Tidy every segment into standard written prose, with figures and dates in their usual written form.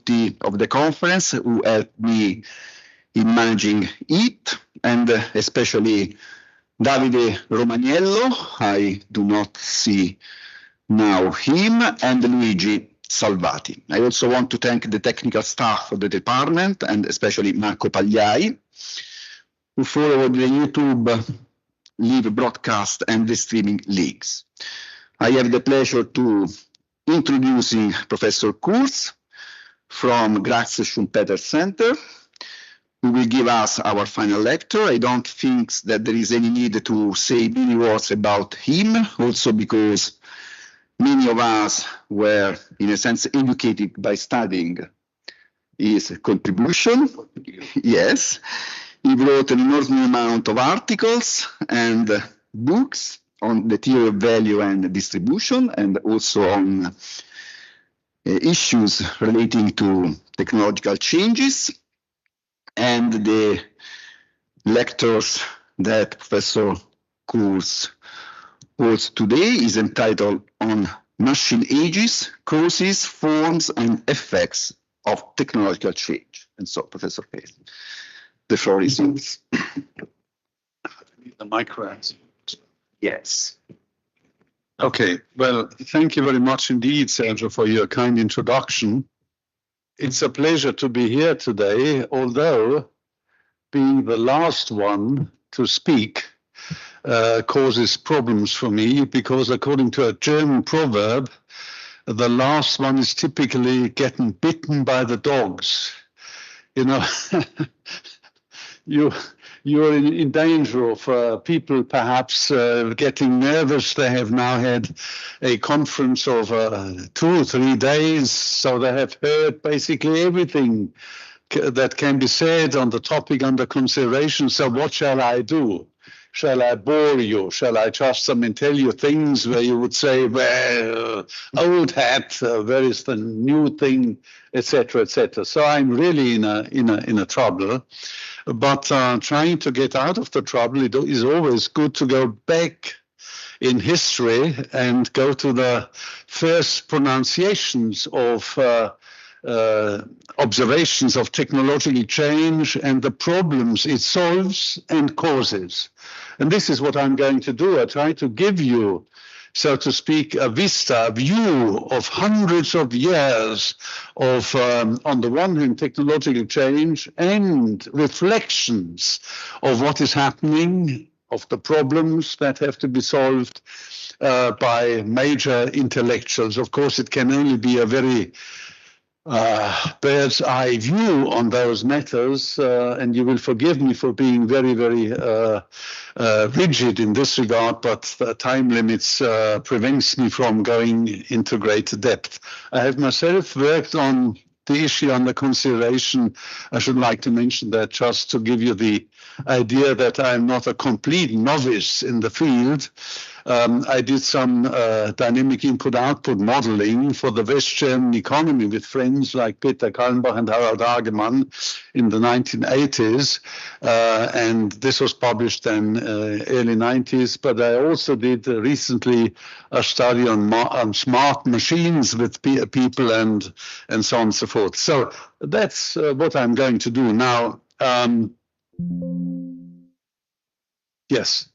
committee of the conference who helped me in managing it, and especially Davide Romaniello, I do not see now him, and Luigi Salvati. I also want to thank the technical staff of the department, and especially Marco Pagliai, who followed the YouTube live broadcast and the streaming links. I have the pleasure to introducing Professor Kurz from Graz Schumpeter Center, who will give us our final lecture. I don't think that there is any need to say many words about him, also because many of us were, in a sense, educated by studying his contribution. Yes, he wrote an enormous amount of articles and books on the theory of value and distribution, and also on issues relating to technological changes. And the lectures that Professor Kurz holds today is entitled on machine ages, causes, forms, and effects of technological change. And so, Professor Pace, the floor is yours. The micro. Yes. Okay, well, thank you very much indeed, Sergio, for your kind introduction. It's a pleasure to be here today, although being the last one to speak causes problems for me, because according to a German proverb, the last one is typically getting bitten by the dogs. You know, you're in danger of people perhaps getting nervous. They have now had a conference of 2 or 3 days, so they have heard basically everything that can be said on the topic under consideration. So what shall I do? Shall I bore you? Shall I just tell you things where you would say, well, old hat, where is the new thing, etc., etc. So I'm really in a trouble. But trying to get out of the trouble, it is always good to go back in history and go to the first pronunciations of observations of technological change and the problems it solves and causes. And this is what I'm going to do. I try to give you, so to speak, a vista, a view of hundreds of years of, on the one hand, technological change and reflections of what is happening, of the problems that have to be solved by major intellectuals. Of course, it can only be a very bird's eye view on those matters, and you will forgive me for being very, very rigid in this regard, but the time limits prevents me from going into greater depth. I have myself worked on the issue under consideration. I should like to mention that just to give you the idea that I'm not a complete novice in the field. I did some dynamic input-output modeling for the West German economy with friends like Peter Kallenbach and Harald Hagemann in the 1980s, and this was published in early 90s. But I also did recently a study on smart machines with people and so on and so forth. So that's what I'm going to do now. Yes.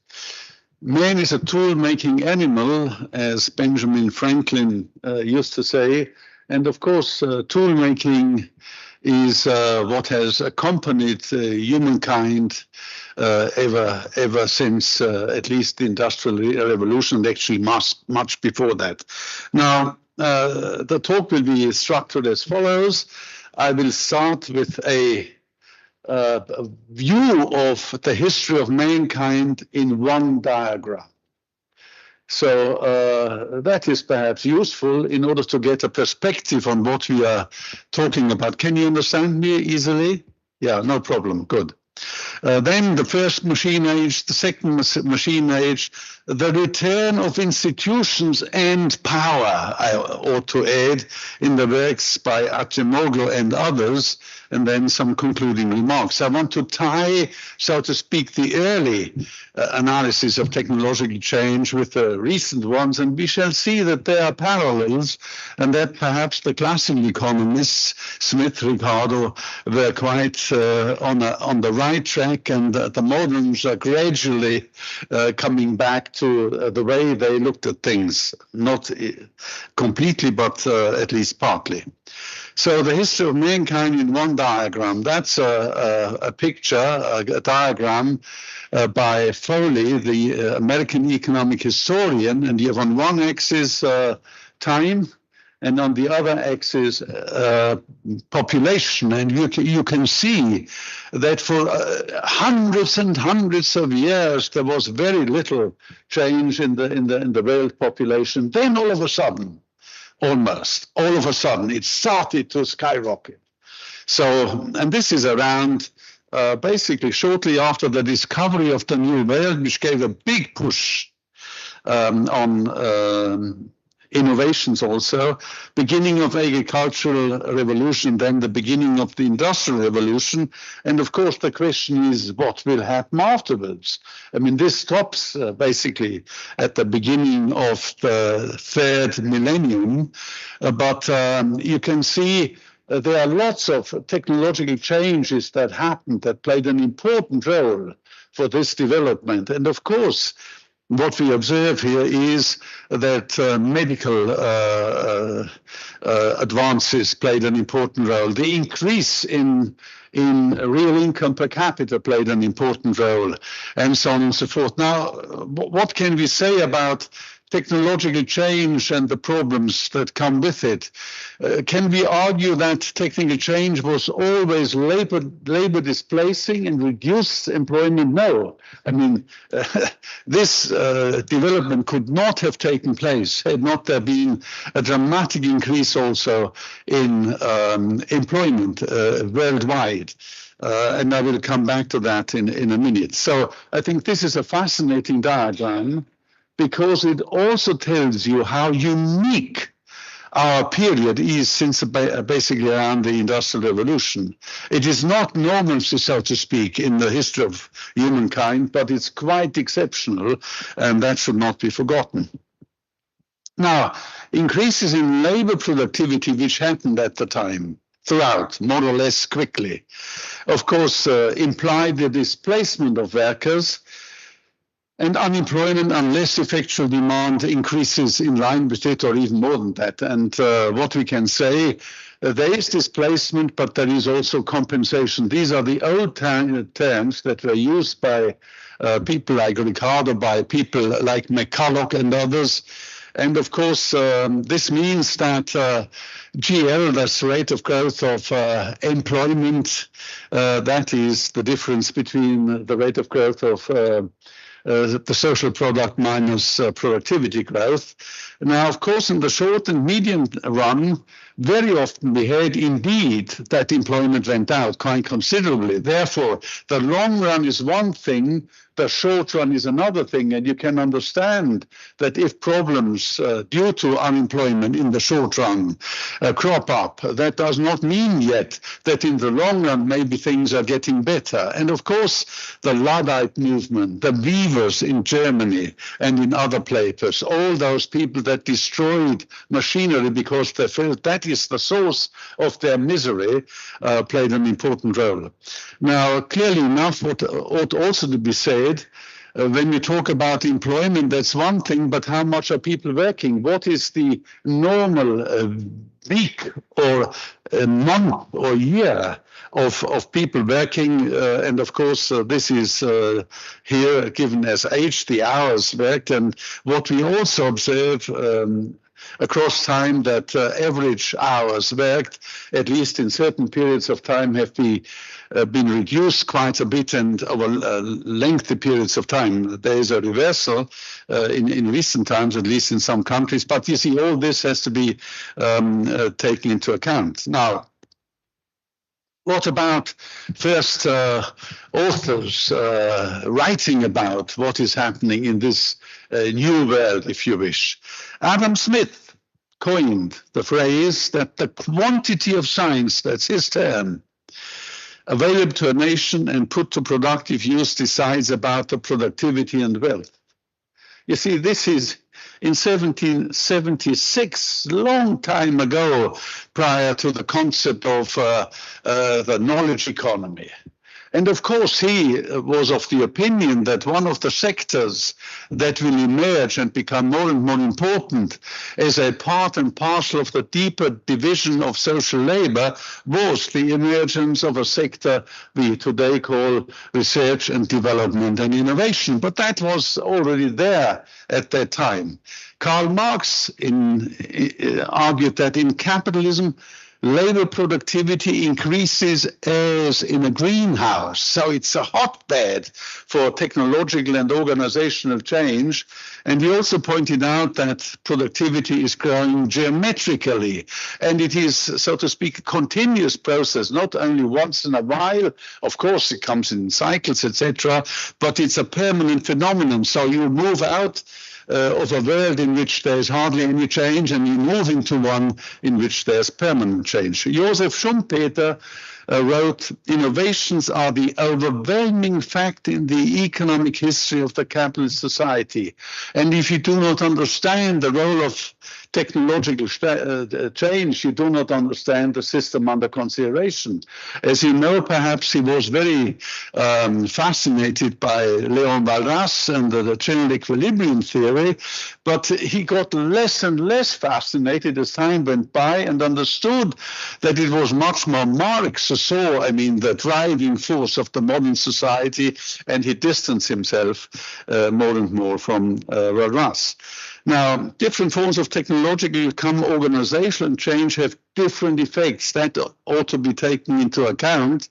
Man is a tool-making animal, as Benjamin Franklin used to say. And of course, tool-making is what has accompanied humankind ever since at least the Industrial Revolution, and actually much before that. Now, the talk will be structured as follows. I will start with a view of the history of mankind in one diagram. So that is perhaps useful in order to get a perspective on what we are talking about. Can you understand me easily? Yeah, no problem. Good. Then the first machine age, the second machine age, the return of institutions and power, I ought to add, in the works by Acemoglu and others, and then some concluding remarks. I want to tie, so to speak, the early analysis of technological change with the recent ones, and we shall see that there are parallels, and that perhaps the classical economists, Smith, Ricardo, were quite on the right track, and the moderns are gradually coming back to the way they looked at things, not completely, but at least partly. So the history of mankind in one diagram, that's a picture, a diagram by Foley, the American economic historian, and you have on one axis time, and on the other axis population. And you can see that for hundreds and hundreds of years there was very little change in the world population. Then all of a sudden, almost all of a sudden, it started to skyrocket. So, and this is around basically shortly after the discovery of the New World, which gave a big push on innovations also, beginning of agricultural revolution, then the beginning of the industrial revolution. And of course, the question is what will happen afterwards? I mean, this stops basically at the beginning of the third millennium, but you can see there are lots of technological changes that happened that played an important role for this development. And of course, what we observe here is that medical advances played an important role. The increase in real income per capita played an important role, and so on and so forth. Now, what can we say about technological change and the problems that come with it? Can we argue that technical change was always labor displacing and reduced employment? No. I mean, this development could not have taken place had not there been a dramatic increase also in employment worldwide. And I will come back to that in a minute. So I think this is a fascinating diagram, because it also tells you how unique our period is since basically around the Industrial Revolution. It is not normalcy, so to speak, in the history of humankind, but it's quite exceptional, and that should not be forgotten. Now, increases in labor productivity, which happened at the time, throughout, more or less quickly, of course, implied the displacement of workers, and unemployment unless effectual demand increases in line with it, or even more than that. And what we can say, there is displacement, but there is also compensation. These are the old terms that were used by people like Ricardo, by people like McCulloch and others. And of course, this means that GL, that's rate of growth of employment, that is the difference between the rate of growth of the social product minus productivity growth. Now, of course, in the short and medium run, very often we heard indeed that employment went out quite considerably. Therefore, the long run is one thing, the short run is another thing, and you can understand that if problems due to unemployment in the short run crop up, that does not mean yet that in the long run maybe things are getting better. And of course, the Luddite movement, the weavers in Germany and in other places, all those people that destroyed machinery because they felt that is the source of their misery, played an important role. Now, clearly enough, what ought also to be said, when we talk about employment, that's one thing, but how much are people working? What is the normal week or a month or year of people working? And of course, this is here given as age, the hours worked. And what we also observe across time, that average hours worked, at least in certain periods of time, have been reduced quite a bit, and over lengthy periods of time. There is a reversal in recent times, at least in some countries. But you see, all this has to be taken into account. Now, What about first authors writing about what is happening in this new world, if you wish? Adam Smith coined the phrase that the quantity of science, that's his term, available to a nation and put to productive use decides about the productivity and wealth. You see, this is in 1776, long time ago, prior to the concept of the knowledge economy. And of course, he was of the opinion that one of the sectors that will emerge and become more and more important as a part and parcel of the deeper division of social labor was the emergence of a sector we today call research and development and innovation. But that was already there at that time. Karl Marx argued that in capitalism, labor productivity increases as in a greenhouse. So it's a hotbed for technological and organizational change. And he also pointed out that productivity is growing geometrically. And it is, so to speak, a continuous process, not only once in a while. Of course, it comes in cycles, etc., but it's a permanent phenomenon. So you move out of a world in which there's hardly any change, and you move into one in which there's permanent change. Joseph Schumpeter wrote, "Innovations are the overwhelming fact in the economic history of the capitalist society. And if you do not understand the role of technological change, you do not understand the system under consideration." As you know, perhaps he was very fascinated by Leon Walras and the general equilibrium theory, but he got less and less fascinated as time went by and understood that it was much more Marx who saw, the driving force of the modern society, and he distanced himself more and more from Walras. Now, different forms of technological organizational change have different effects that ought to be taken into account.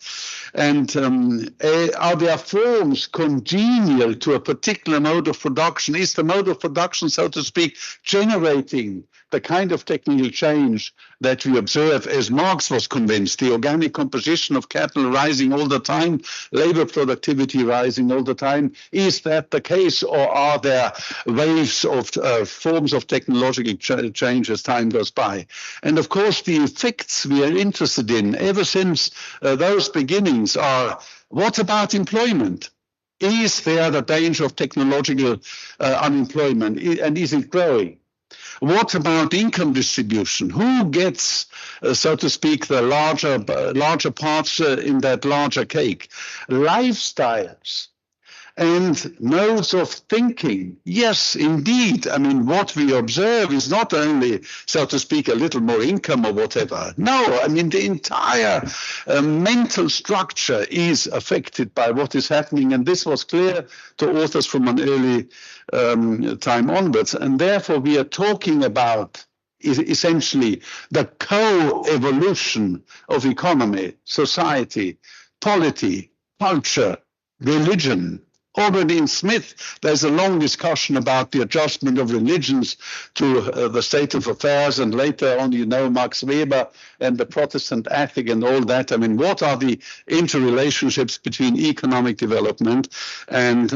And are there forms congenial to a particular mode of production? Is the mode of production, so to speak, generating the kind of technical change that we observe, as Marx was convinced, the organic composition of capital rising all the time, labor productivity rising all the time? Is that the case, or are there waves of forms of technological change as time goes by? And of course, the effects we are interested in ever since those beginnings are, what about employment? Is there the danger of technological unemployment, and is it growing? What about income distribution? Who gets, so to speak, the larger parts in that larger cake? Lifestyles and modes of thinking. Yes, indeed. What we observe is not only, so to speak, a little more income or whatever. No, the entire mental structure is affected by what is happening. And this was clear to authors from an early time onwards. And therefore, we are talking about essentially the co-evolution of economy, society, polity, culture, religion. Already in Smith, there's a long discussion about the adjustment of religions to the state of affairs, and later on, Max Weber and the Protestant ethic and all that. What are the interrelationships between economic development and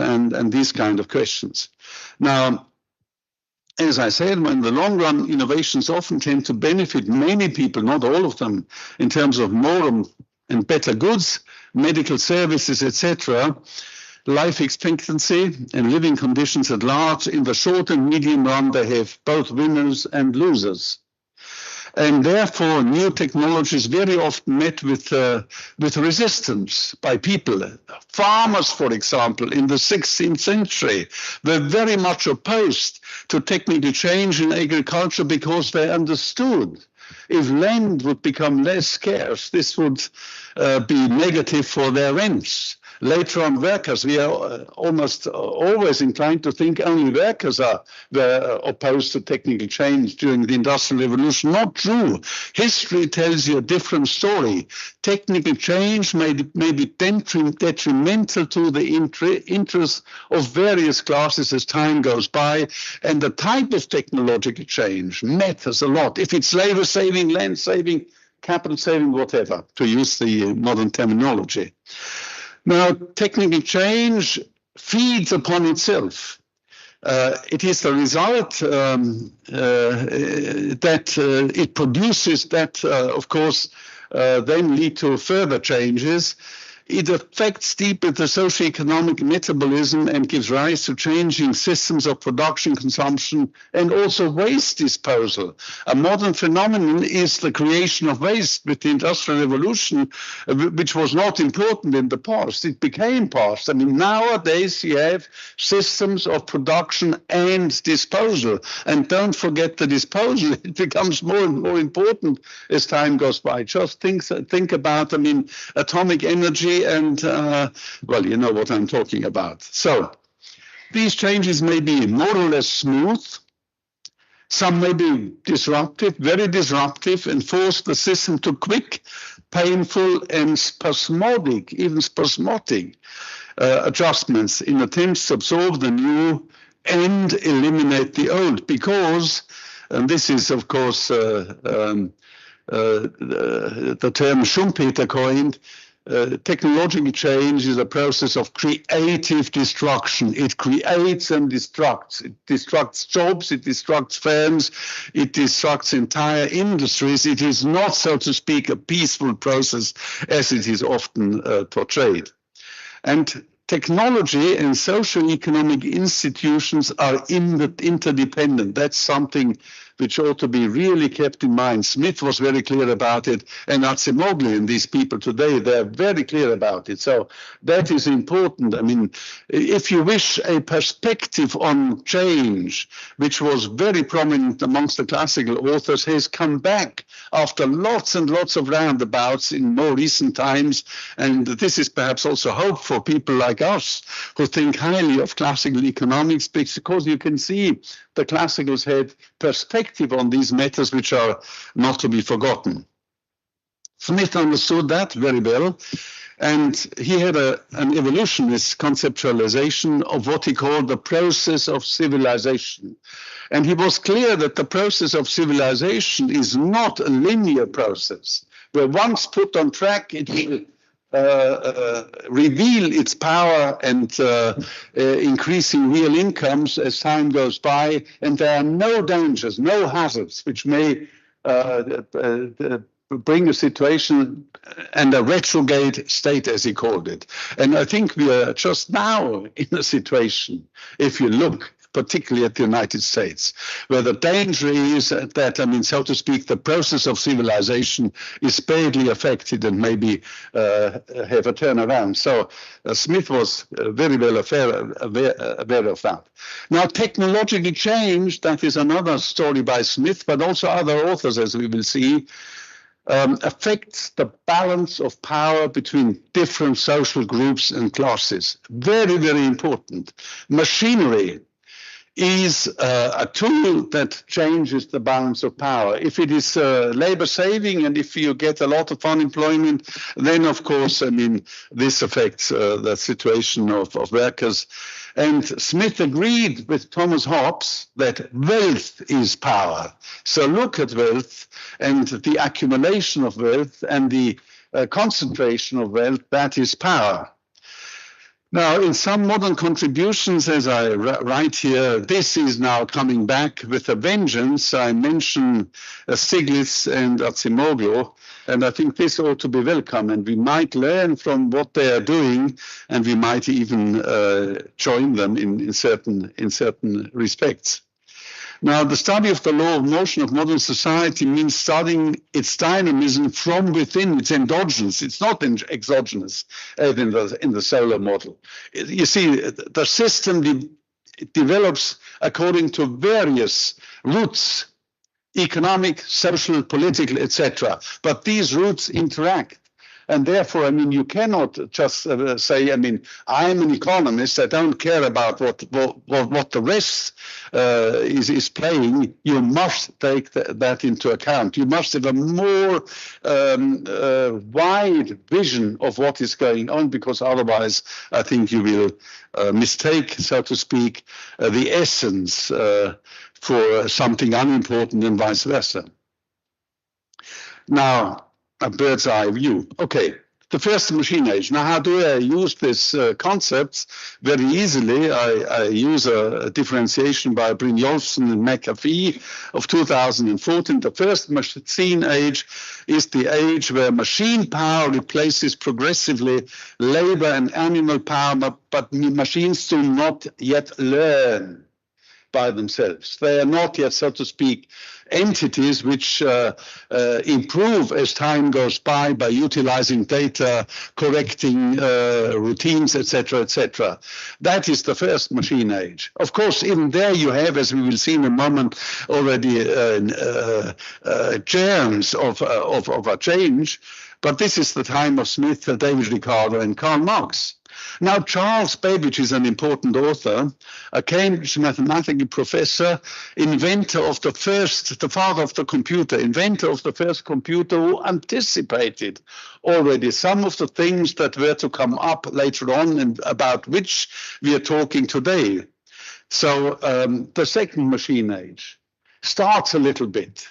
these kind of questions? Now, as I said, in the long run, innovations often tend to benefit many people, not all of them, in terms of more and better goods, medical services, etc., life expectancy and living conditions at large. In the short and medium run, they have both winners and losers. And therefore, new technologies very often met with resistance by people. Farmers, for example, in the 16th century, were very much opposed to technical change in agriculture because they understood if land would become less scarce, this would be negative for their rents. Later on, workers, we are almost always inclined to think only workers were opposed to technical change during the Industrial Revolution. Not true. History tells you a different story. Technical change may be detrimental to the interests of various classes as time goes by, and the type of technological change matters a lot. If it's labor saving, land saving, capital saving, whatever, to use the modern terminology. Now, technical change feeds upon itself. It is the result that it produces that, of course, then lead to further changes. It affects deeply the socio-economic metabolism and gives rise to changing systems of production, consumption, and also waste disposal. A modern phenomenon is the creation of waste with the Industrial Revolution, which was not important in the past. It became past. I mean, nowadays you have systems of production and disposal. And don't forget the disposal. It becomes more and more important as time goes by. Just think about, I mean, atomic energy and, well, you know what I'm talking about. So these changes may be more or less smooth. Some may be disruptive, very disruptive, and force the system to quick, painful, and spasmodic, even spasmodic adjustments in attempts to absorb the new and eliminate the old. Because, and this is, of course, the term Schumpeter coined, technological change is a process of creative destruction. It creates and destructs. It destructs jobs, it destructs firms, it destructs entire industries. It is not, so to speak, a peaceful process as it is often portrayed. And technology and socio-economic institutions are interdependent. That's something which ought to be really kept in mind. Smith was very clear about it, and Acemoglu and these people today, they're very clear about it. So that is important. I mean, if you wish a perspective on change, which was very prominent amongst the classical authors, has come back after lots and lots of roundabouts in more recent times. And this is perhaps also hope for people like us who think highly of classical economics, because you can see the classicals had perspective on these matters which are not to be forgotten. Smith understood that very well, and he had an evolutionist conceptualization of what he called the process of civilization. And he was clear that the process of civilization is not a linear process, where once put on track, it will reveal its power and increasing real incomes as time goes by, and there are no dangers, no hazards which may bring a situation and a retrograde state, as he called it. And I think we are just now in a situation, if you look particularly at the United States, where the danger is that, I mean, so to speak, the process of civilization is badly affected and maybe have a turnaround. So Smith was very well aware of that. Now, technological change, that is another story by Smith, but also other authors, as we will see, affects the balance of power between different social groups and classes. Very, very important. Machinery is a tool that changes the balance of power. If it is labor saving and if you get a lot of unemployment, then of course, I mean, this affects the situation of workers. And Smith agreed with Thomas Hobbes that wealth is power. So look at wealth and the accumulation of wealth and the concentration of wealth, that is power. Now, in some modern contributions, as I write here, this is now coming back with a vengeance. I mention Stiglitz and Acemoglu, and I think this ought to be welcome, and we might learn from what they are doing, and we might even join them in certain respects. Now, the study of the law of motion of modern society means studying its dynamism from within. It's endogenous. It's not exogenous, as in the solar model. You see, the system develops according to various roots, economic, social, political, etc. But these roots interact. And therefore, I mean, you cannot just say, I mean, I'm an economist, I don't care about what the rest is playing. You must take that into account. You must have a more wide vision of what is going on, because otherwise I think you will mistake, so to speak, the essence for something unimportant and vice versa. Now, a bird's eye view. Okay, the first machine age. Now, how do I use these concepts? Very easily, I use a differentiation by Brynjolfsson and McAfee of 2014. The first machine age is the age where machine power replaces progressively labor and animal power, but machines do not yet learn by themselves. They are not yet, so to speak, entities which improve as time goes by utilizing data, correcting routines, etc., etc. That is the first machine age. Of course, even there you have, as we will see in a moment, already germs of a change. But this is the time of Smith, David Ricardo, and Karl Marx. Now, Charles Babbage is an important author, a Cambridge mathematical professor, inventor of the father of the computer, inventor of the first computer, who anticipated already some of the things that were to come up later on and about which we are talking today. So the second machine age starts a little bit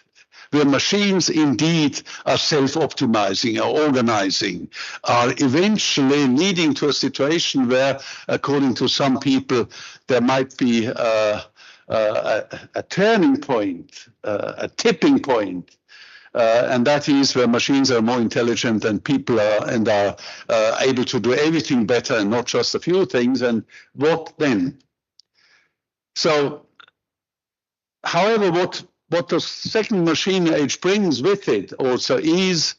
where machines indeed are self-optimizing, are organizing, are eventually leading to a situation where, according to some people, there might be a turning point, a tipping point. And that is where machines are more intelligent than people are, and are able to do everything better and not just a few things. And what then? So, however, what the second machine age brings with it also is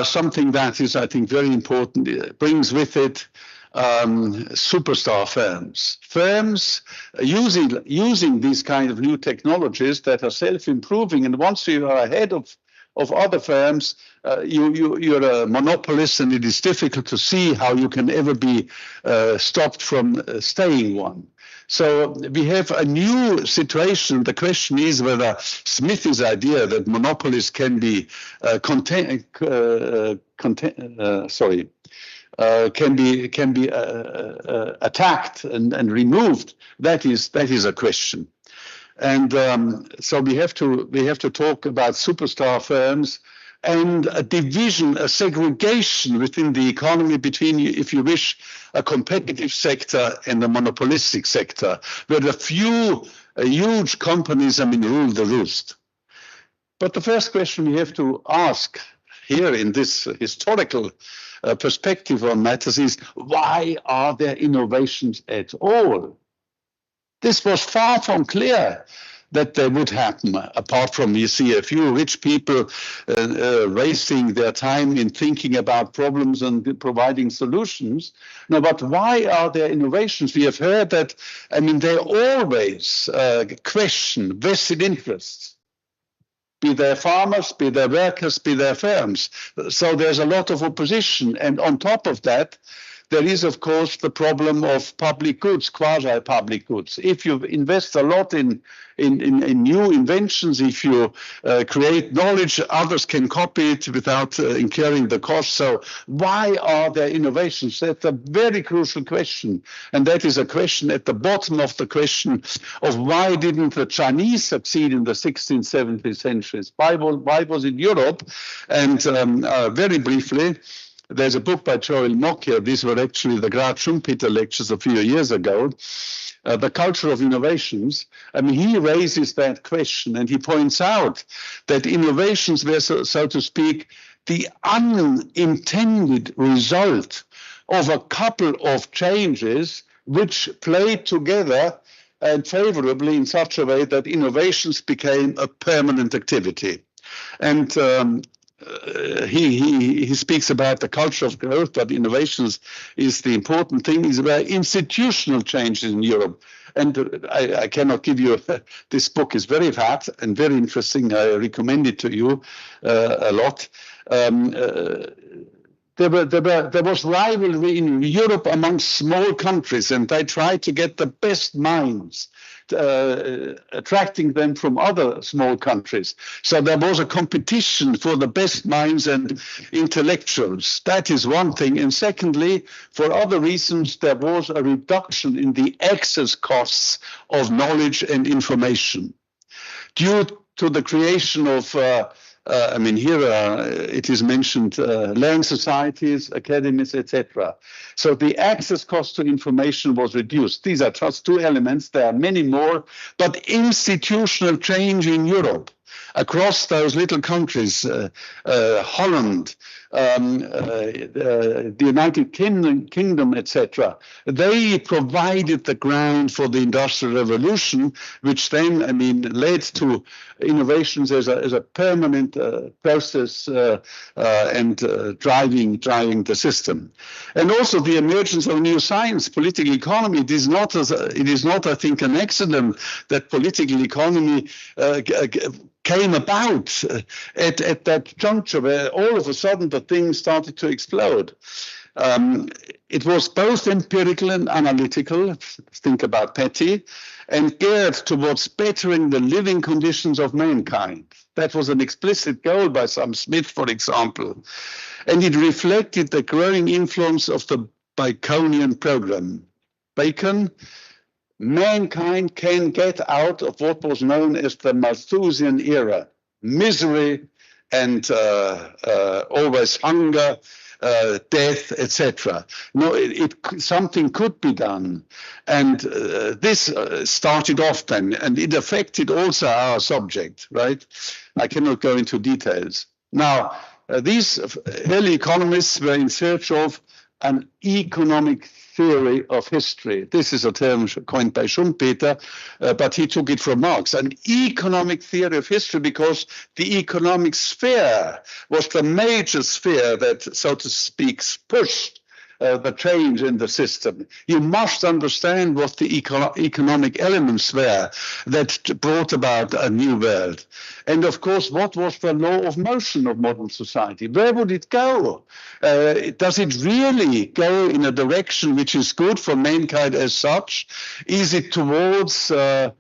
something that is, I think, very important. It brings with it superstar firms. Firms using these kind of new technologies that are self-improving, and once you are ahead of other firms, you're a monopolist, and it is difficult to see how you can ever be stopped from staying one. So we have a new situation. The question is whether Smith's idea that monopolies can be can be attacked and removed. That is a question. And so we have to talk about superstar firms and a division, a segregation within the economy between, if you wish, a competitive sector and a monopolistic sector, where the few huge companies, rule the roost. But the first question we have to ask here in this historical perspective on matters is, why are there innovations at all? This was far from clear that they would happen, apart from, you see, a few rich people wasting their time in thinking about problems and providing solutions. No, but why are there innovations? We have heard that, they always question vested interests, be they farmers, be they workers, be they firms. So there's a lot of opposition. And on top of that, there is, of course, the problem of public goods, quasi-public goods. If you invest a lot in new inventions, if you create knowledge, others can copy it without incurring the cost. So why are there innovations? That's a very crucial question. And that is a question at the bottom of the question of why didn't the Chinese succeed in the 16th, 17th centuries? Why was it Europe? And very briefly, there's a book by Joel Mokyr. These were actually the Graz Schumpeter lectures a few years ago. The culture of innovations. He raises that question, and he points out that innovations were, so to speak, the unintended result of a couple of changes which played together and favorably in such a way that innovations became a permanent activity. And he speaks about the culture of growth, but innovations is the important thing. Is about institutional changes in Europe. And I cannot give you, this book is very fat and very interesting. I recommend it to you a lot. There was rivalry in Europe amongst small countries, and they tried to get the best minds, attracting them from other small countries. So there was a competition for the best minds and intellectuals. That is one thing. And secondly, for other reasons, there was a reduction in the access costs of knowledge and information. Due to the creation of I mean, here it is mentioned learned societies, academies, etc. So the access cost to information was reduced. These are just two elements. There are many more, but institutional change in Europe across those little countries, Holland, the United Kingdom, etc. They provided the ground for the Industrial Revolution, which then, I mean, led to innovations as a permanent process and driving the system. And also the emergence of new science, political economy. It is not, I think, an accident that political economy came about at that juncture where all of a sudden the thing started to explode. It was both empirical and analytical, think about Petty, and geared towards bettering the living conditions of mankind. That was an explicit goal by Smith, for example. And it reflected the growing influence of the Baconian program. Bacon, mankind can get out of what was known as the Malthusian era, misery and always hunger, death, etc. No, something could be done. And this started off then, and it affected also our subject, right? I cannot go into details. Now, these early economists were in search of an economic theory of history. This is a term coined by Schumpeter, but he took it from Marx. An economic theory of history, because the economic sphere was the major sphere that, so to speak, pushed the change in the system. You must understand what the economic elements were that brought about a new world. And of course, what was the law of motion of modern society? Where would it go? Does it really go in a direction which is good for mankind as such? Is it towards a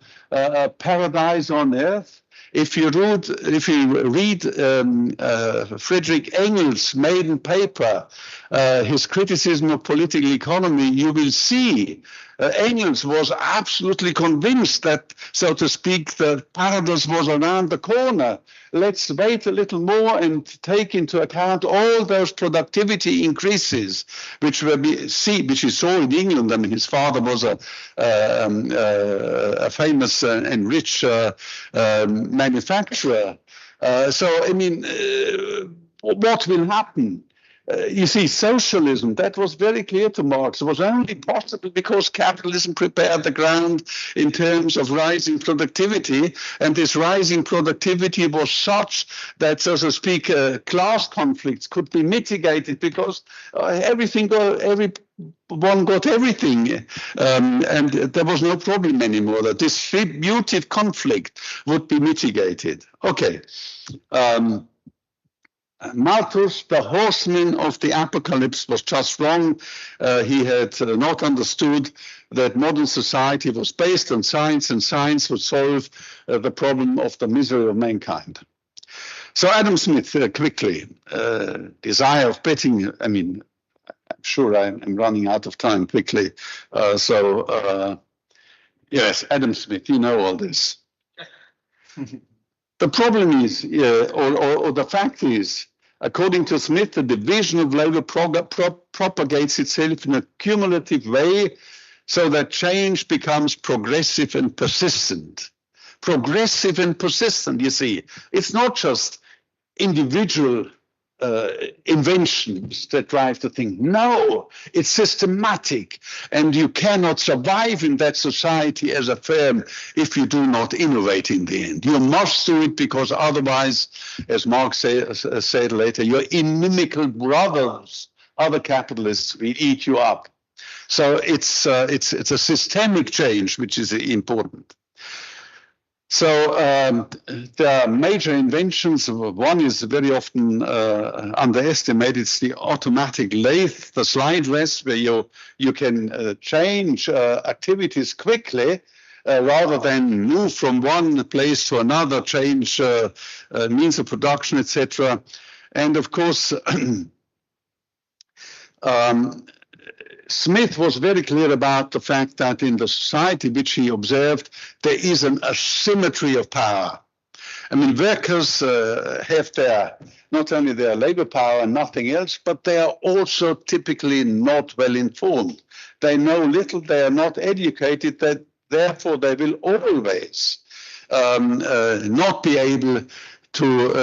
paradise on earth? If you read Friedrich Engels' maiden paper, his criticism of political economy, you will see Engels was absolutely convinced that, so to speak, the paradise was around the corner. Let's wait a little more and take into account all those productivity increases, which he saw in England. I mean, his father was a famous and rich manufacturer. So, I mean, what will happen? You see, socialism, that was very clear to Marx, was only possible because capitalism prepared the ground in terms of rising productivity. And this rising productivity was such that, so to speak, class conflicts could be mitigated because everyone got everything. And there was no problem anymore. The distributive conflict would be mitigated. Okay. Malthus, the horseman of the apocalypse, was just wrong. He had not understood that modern society was based on science, and science would solve the problem of the misery of mankind. So Adam Smith, quickly, desire of betting. I mean, I'm sure I'm running out of time quickly. Yes, Adam Smith, you know all this. The problem is, or the fact is, according to Smith, the division of labor propagates itself in a cumulative way so that change becomes progressive and persistent. Progressive and persistent, you see. It's not just individual inventions that drive the thing. No, it's systematic, and you cannot survive in that society as a firm if you do not innovate in the end. You must do it, because otherwise, as Marx said later, your inimical brothers, other capitalists, will eat you up. So it's a systemic change which is important. So there are major inventions. One is very often underestimated. It's the automatic lathe, the slide rest, where you can change activities quickly rather than move from one place to another, change means of production, etc. And of course, Smith was very clear about the fact that in the society which he observed, there is an asymmetry of power. I mean, workers have not only their labor power and nothing else, but they are also typically not well informed. They know little, they are not educated, therefore they will always not be able to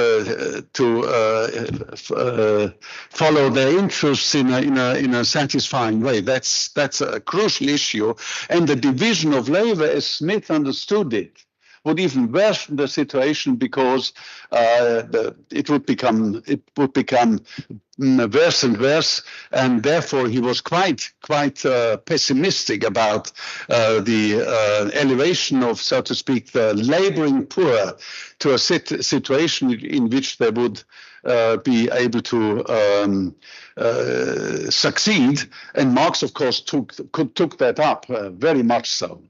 follow their interests in a satisfying way. That's a crucial issue, and the division of labor, as Smith understood it, would even worsen the situation, because it would become worse and worse, and therefore he was quite pessimistic about the elevation of, so to speak, the laboring poor to a situation in which they would be able to succeed. And Marx, of course, took that up very much so.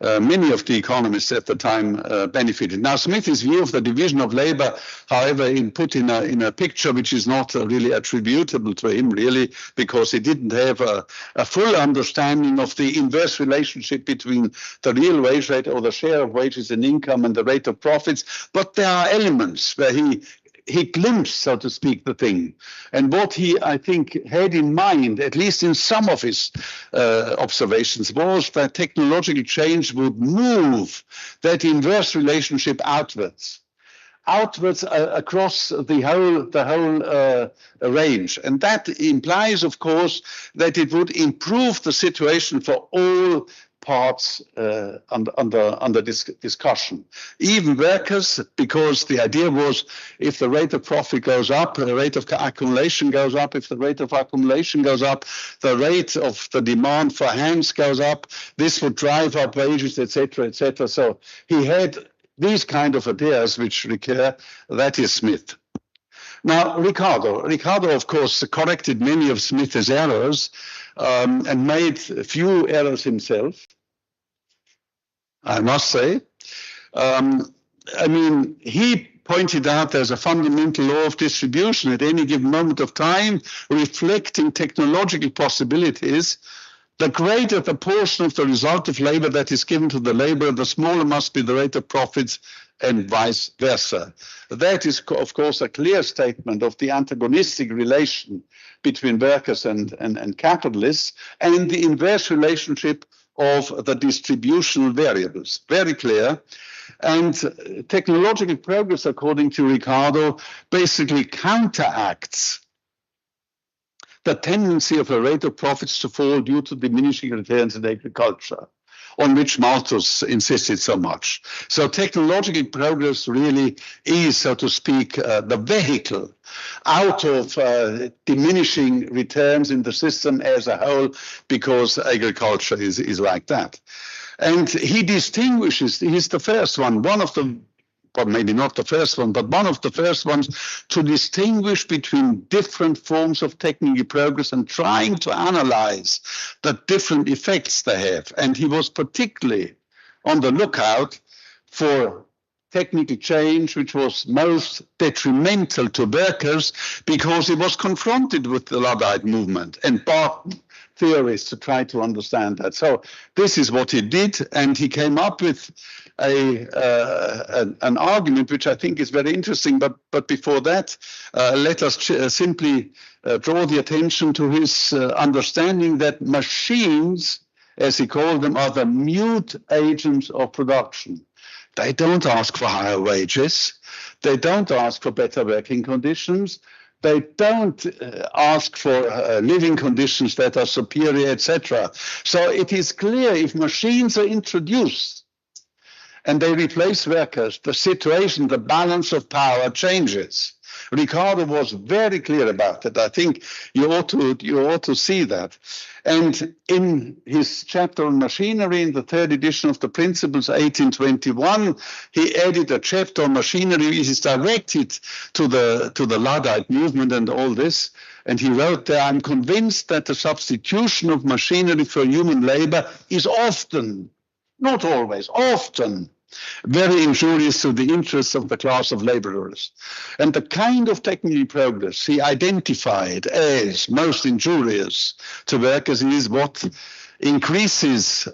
Many of the economists at the time benefited. Now, Smith's view of the division of labor, however, put in a picture which is not really attributable to him, really, because he didn't have a full understanding of the inverse relationship between the real wage rate, or the share of wages in income, and the rate of profits. But there are elements where he glimpsed, so to speak, the thing. And what he, I think, had in mind, at least in some of his observations, was that technological change would move that inverse relationship outwards across the whole range. And that implies, of course, that it would improve the situation for all parts under discussion, even workers, because the idea was, if the rate of profit goes up, the rate of accumulation goes up. If the rate of accumulation goes up, the rate of the demand for hands goes up. This would drive up wages, etc., etc. So he had these kind of ideas which recur. That is Smith. Now, Ricardo, of course, corrected many of Smith's errors and made a few errors himself, I must say. I mean, he pointed out there's a fundamental law of distribution at any given moment of time, reflecting technological possibilities. The greater the portion of the result of labor that is given to the laborer, the smaller must be the rate of profits, and vice versa. That is, of course, a clear statement of the antagonistic relation between workers and capitalists, and the inverse relationship of the distributional variables. Very clear. And technological progress, according to Ricardo, basically counteracts the tendency of the rate of profits to fall due to diminishing returns in agriculture, on which Malthus insisted so much. So technological progress really is, so to speak, the vehicle out of diminishing returns in the system as a whole, because agriculture is like that. And he distinguishes, he's the first one of the, or maybe not the first one, but one of the first ones to distinguish between different forms of technical progress and trying to analyze the different effects they have. And he was particularly on the lookout for technical change which was most detrimental to workers, because he was confronted with the Luddite movement and Barton theories to try to understand that. So this is what he did, and he came up with an argument which I think is very interesting. But before that, let us simply draw the attention to his understanding that machines, as he called them, are the mute agents of production. They don't ask for higher wages. They don't ask for better working conditions. They don't ask for living conditions that are superior, etc. So it is clear, if machines are introduced and they replace workers, the situation, the balance of power changes. Ricardo was very clear about it. I think you ought to see that. And in his chapter on machinery, in the third edition of the Principles, 1821, he added a chapter on machinery which is directed to the Luddite movement and all this. And he wrote there, "I'm convinced that the substitution of machinery for human labor is often, not always, often, very injurious to the interests of the class of laborers. And the kind of technical progress he identified as most injurious to workers is what increases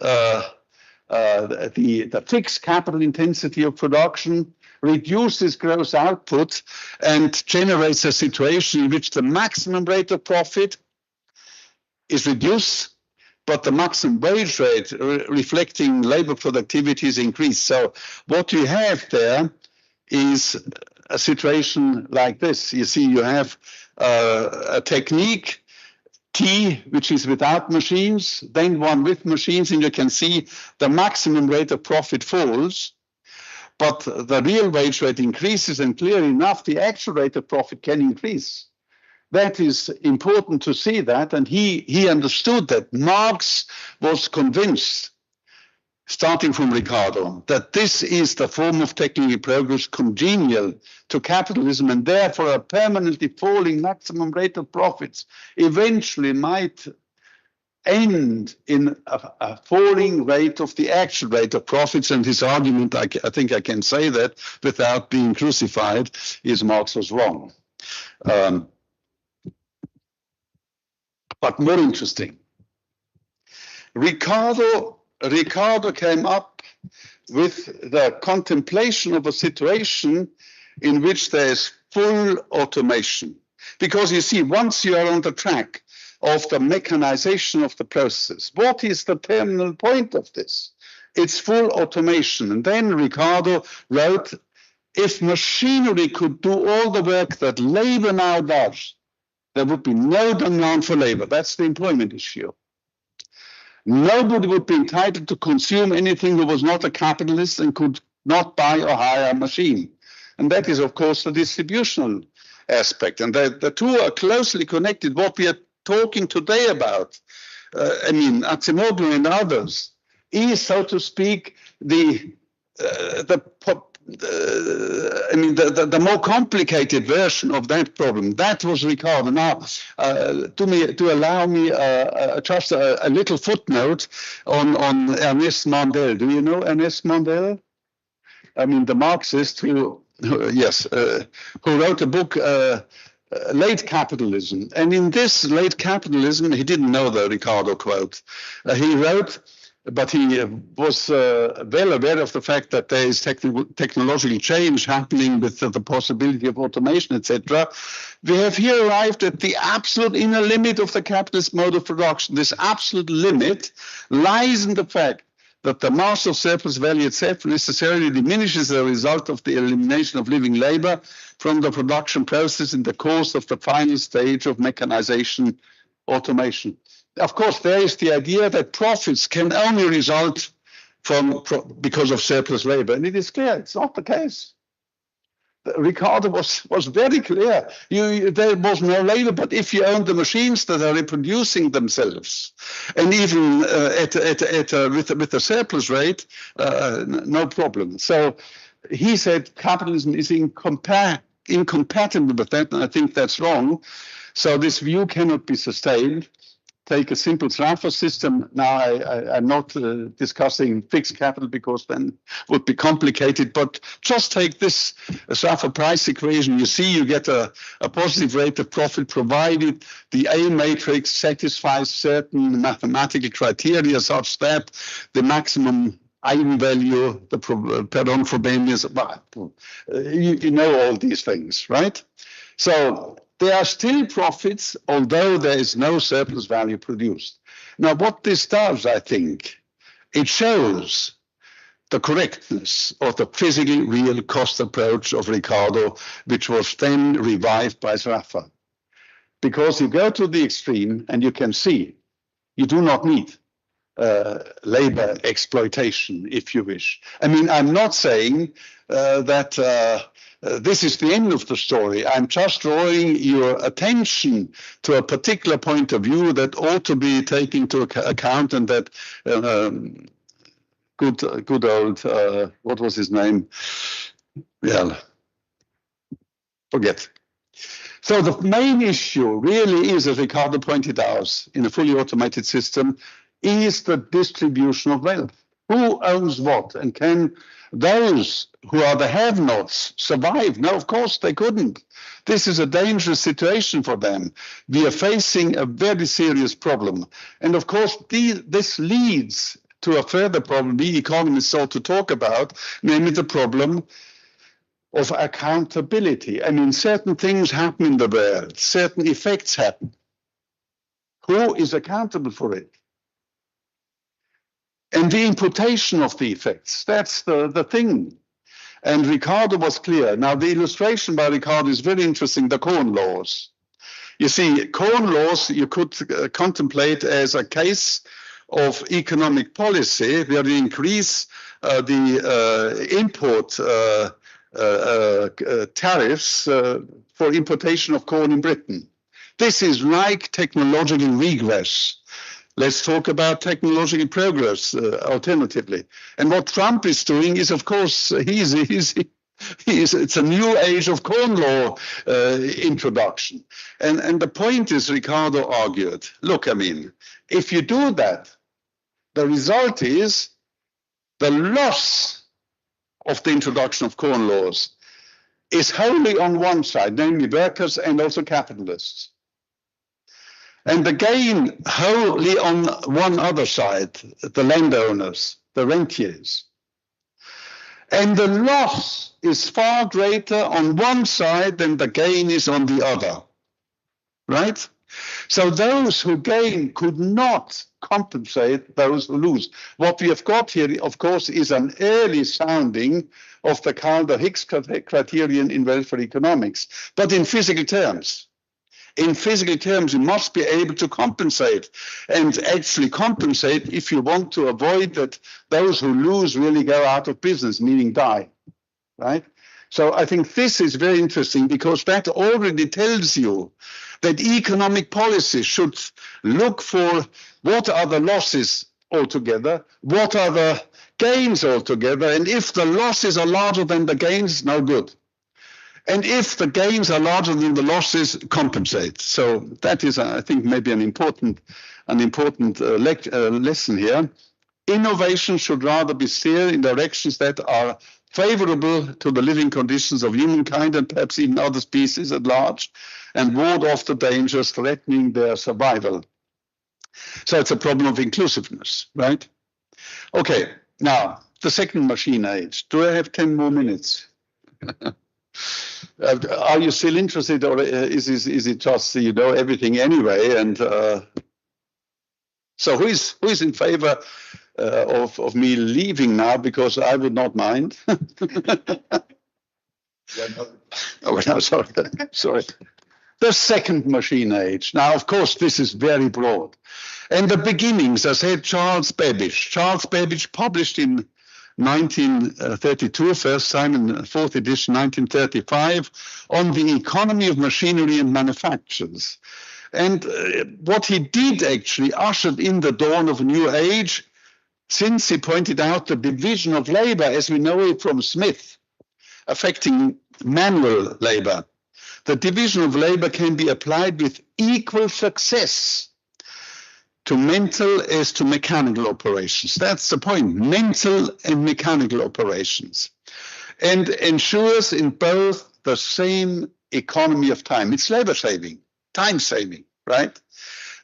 the fixed capital intensity of production, reduces gross output and generates a situation in which the maximum rate of profit is reduced, but the maximum wage rate reflecting labor productivity is increased. So what you have there is a situation like this. You see, you have a technique, T, which is without machines, then one with machines, and you can see the maximum rate of profit falls, but the real wage rate increases, and clearly enough, the actual rate of profit can increase. That is important to see that, and he understood that. Marx was convinced, starting from Ricardo, that this is the form of technical progress congenial to capitalism, and therefore a permanently falling maximum rate of profits eventually might end in a falling rate of the actual rate of profits. And his argument, I think I can say that without being crucified, is Marx was wrong. But more interesting, Ricardo came up with the contemplation of a situation in which there is full automation. Because you see, once you are on the track of the mechanization of the process, what is the terminal point of this? It's full automation. And then Ricardo wrote, if machinery could do all the work that labor now does, there would be no demand for labor. That's the employment issue. Nobody would be entitled to consume anything who was not a capitalist and could not buy or hire a machine. And that is, of course, the distributional aspect. And the two are closely connected. What we are talking today about, Acemoglu and others, is, so to speak, the more complicated version of that problem. That was Ricardo. Now, allow me just a little footnote on Ernest Mandel. Do you know Ernest Mandel? The Marxist who wrote a book, Late Capitalism. And in this Late Capitalism, he didn't know the Ricardo quote. He wrote, but he was well aware of the fact that there is technological change happening with the possibility of automation, etc. We have here arrived at the absolute inner limit of the capitalist mode of production. This absolute limit lies in the fact that the mass of surplus value itself necessarily diminishes as a result of the elimination of living labor from the production process in the course of the final stage of mechanization, automation. Of course, there is the idea that profits can only result because of surplus labor, and it is clear it's not the case. Ricardo was very clear. There was no labor, but if you own the machines that are reproducing themselves, and even with the surplus rate, no problem. So he said capitalism is incompatible with that, and I think that's wrong. So this view cannot be sustained. Take a simple transfer system. Now, I'm not discussing fixed capital because then it would be complicated, but just take this transfer price equation. You see, you get a positive rate of profit provided the A matrix satisfies certain mathematical criteria such that the maximum eigenvalue, the Perron Frobenius, you know all these things, right? So there are still profits, although there is no surplus value produced. Now, what this does, I think, it shows the correctness of the physically real cost approach of Ricardo, which was then revived by Sraffa. Because you go to the extreme and you can see you do not need labor exploitation, if you wish. I'm not saying that this is the end of the story. I'm just drawing your attention to a particular point of view that ought to be taken into account, and that good old, what was his name? Well, forget. So the main issue really is, as Ricardo pointed out, in a fully automated system, is the distribution of wealth. Who owns what, and can those who are the have-nots survive? No, of course they couldn't. This is a dangerous situation for them. We are facing a very serious problem. And of course, this leads to a further problem we economists ought to talk about, namely the problem of accountability. I mean, certain things happen in the world, certain effects happen. Who is accountable for it? And the imputation of the effects, that's the thing. And Ricardo was clear. Now, the illustration by Ricardo is very interesting, the Corn laws. You see, Corn laws you could contemplate as a case of economic policy where you increase the import tariffs for importation of corn in Britain. This is like technological regress. Let's talk about technological progress alternatively. And what Trump is doing is, of course, it's a new age of corn law introduction. And the point is, Ricardo argued, look, I mean, if you do that, the result is the loss of the introduction of corn laws is wholly on one side, namely workers and also capitalists. And the gain wholly on one other side, the landowners, the rentiers. And the loss is far greater on one side than the gain is on the other, right? So those who gain could not compensate those who lose. What we have got here, of course, is an early sounding of the Calder-Hicks criterion in welfare economics, but in physical terms. In physical terms, you must be able to compensate and actually compensate if you want to avoid that those who lose really go out of business, meaning die, right? So I think this is very interesting because that already tells you that economic policy should look for what are the losses altogether, what are the gains altogether, and if the losses are larger than the gains, no good. And if the gains are larger than the losses, compensate. So that is, I think, maybe an important lesson here. Innovation should rather be steered in directions that are favorable to the living conditions of humankind and perhaps even other species at large, and ward off the dangers threatening their survival. So it's a problem of inclusiveness, right? Okay, now, the second machine age. Do I have 10 more minutes? Are you still interested, or is it just you know everything anyway? And so who is in favor of me leaving now? Because I would not mind. Oh no, sorry. The second machine age. Now, of course, this is very broad. And the beginnings, I said, Charles Babbage. Charles Babbage published in 1932, first time in fourth edition, 1935, on the economy of machinery and manufactures. And what he did actually ushered in the dawn of a new age, since he pointed out the division of labor as we know it from Smith, affecting manual labor. The division of labor can be applied with equal success to mental as to mechanical operations. That's the point, mental and mechanical operations. And ensures in both the same economy of time. It's labor saving, time saving, right?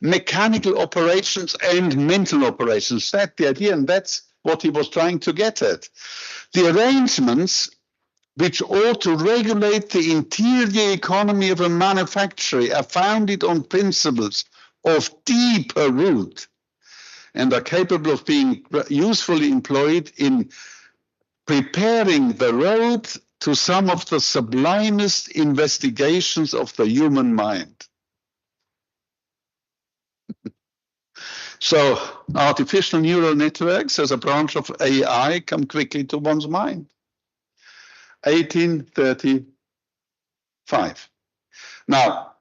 Mechanical operations and mental operations, that's the idea, and that's what he was trying to get at. The arrangements which ought to regulate the interior economy of a manufactory are founded on principles of deeper root and are capable of being usefully employed in preparing the road to some of the sublimest investigations of the human mind. So artificial neural networks as a branch of AI come quickly to one's mind. 1835. Now,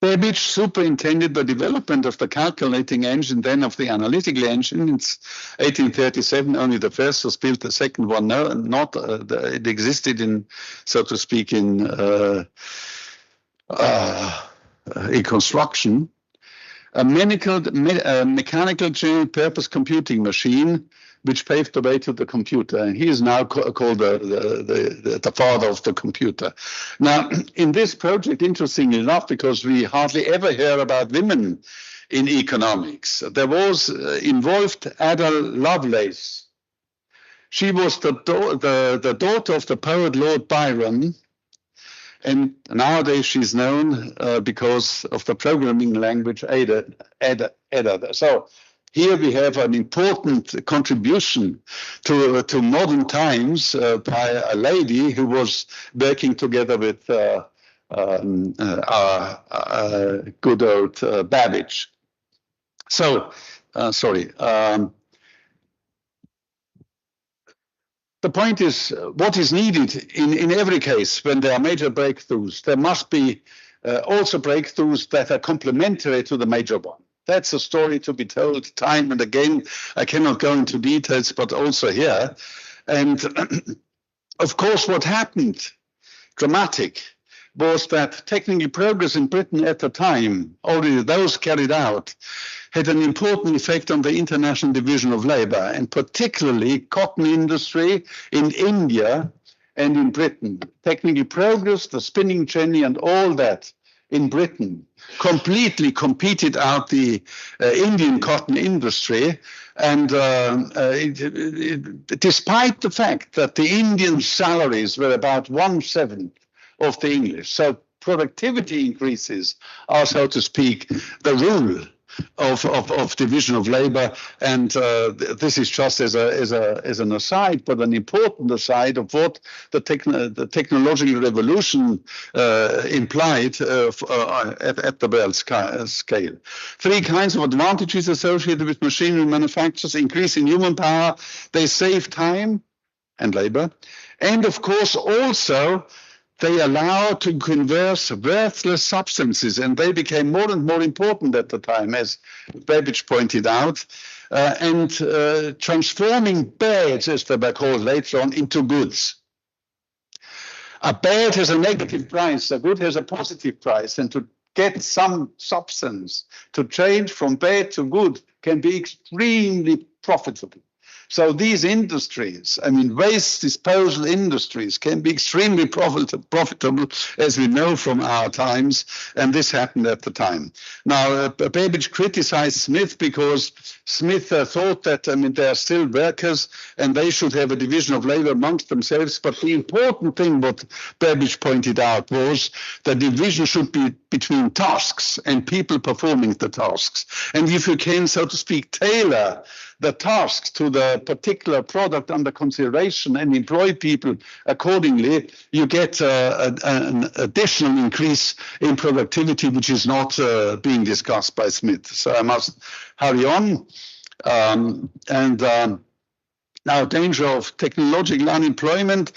Babbage superintended the development of the calculating engine, then of the analytical engine. In 1837, only the first was built, the second one not. It existed in, so to speak, in construction. A mechanical general purpose computing machine which paved the way to the computer. And he is now called the father of the computer. Now, in this project, interestingly enough, because we hardly ever hear about women in economics, there was involved Ada Lovelace. She was the daughter of the poet Lord Byron, and nowadays she's known because of the programming language Ada. So here we have an important contribution to modern times by a lady who was working together with good old Babbage. So, sorry. The point is, what is needed in every case when there are major breakthroughs, there must be also breakthroughs that are complementary to the major one. That's a story to be told time and again. I cannot go into details, but also here. And of course, what happened, dramatic, was that technical progress in Britain at the time, already those carried out, had an important effect on the international division of labor, and particularly cotton industry in India and in Britain. Technical progress, the spinning jenny and all that in Britain completely competed out the Indian cotton industry. And despite the fact that the Indian salaries were about 1/7 of the English, so productivity increases are, so to speak, the rule of division of labor, and this is just as an aside, but an important aside of what the technological revolution implied at the world scale. Three kinds of advantages associated with machinery manufacturers: increase in human power, they save time and labor, and of course also they allow to converse worthless substances, and they became more and more important at the time, as Babbage pointed out, and transforming bads, as they were called later on, into goods. A bad has a negative price, a good has a positive price, and to get some substance to change from bad to good can be extremely profitable. So these industries, I mean, waste disposal industries can be extremely profitable, as we know from our times, and this happened at the time. Now, Babbage criticized Smith because Smith thought that, I mean, they are still workers and they should have a division of labor amongst themselves. But the important thing, what Babbage pointed out, was the division should be between tasks and people performing the tasks. And if you can, so to speak, tailor the tasks to the particular product under consideration and employ people accordingly, you get an additional increase in productivity, which is not being discussed by Smith. So I must hurry on. Now, danger of technological unemployment.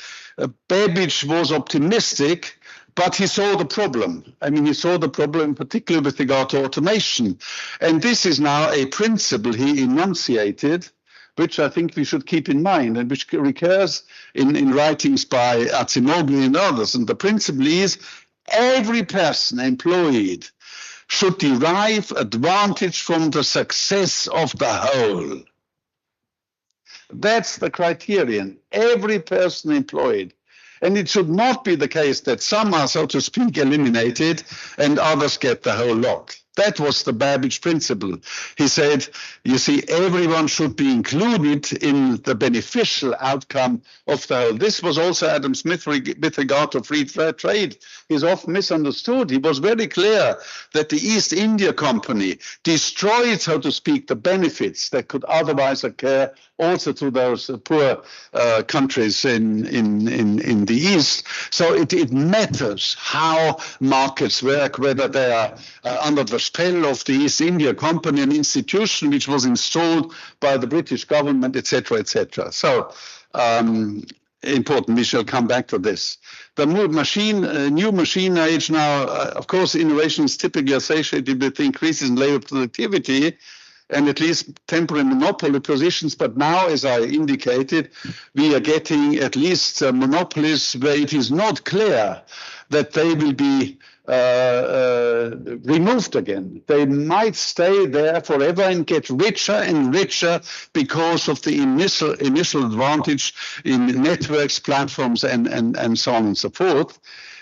Babbage was optimistic, but he saw the problem. I mean, he saw the problem particularly with regard to automation. And this is now a principle he enunciated, which I think we should keep in mind and which recurs in writings by Acemoglu and others. And the principle is every person employed should derive advantage from the success of the whole. That's the criterion. Every person employed. And it should not be the case that some are, so to speak, eliminated and others get the whole lot. That was the Babbage principle. He said, you see, everyone should be included in the beneficial outcome of the whole. This was also Adam Smith with regard to free trade. He's often misunderstood. He was very clear that the East India Company destroyed, so to speak, the benefits that could otherwise occur also to those poor countries in the East. So it matters how markets work, whether they are under the spell of the East India Company, an institution which was installed by the British government, etc., etc. So important. We shall come back to this. The new machine age now, of course, innovation is typically associated with increases in labor productivity and at least temporary monopoly positions. But now, as I indicated, we are getting at least monopolies where it is not clear that they will be removed again. They might stay there forever and get richer and richer because of the initial advantage in networks, platforms, and so on and so forth.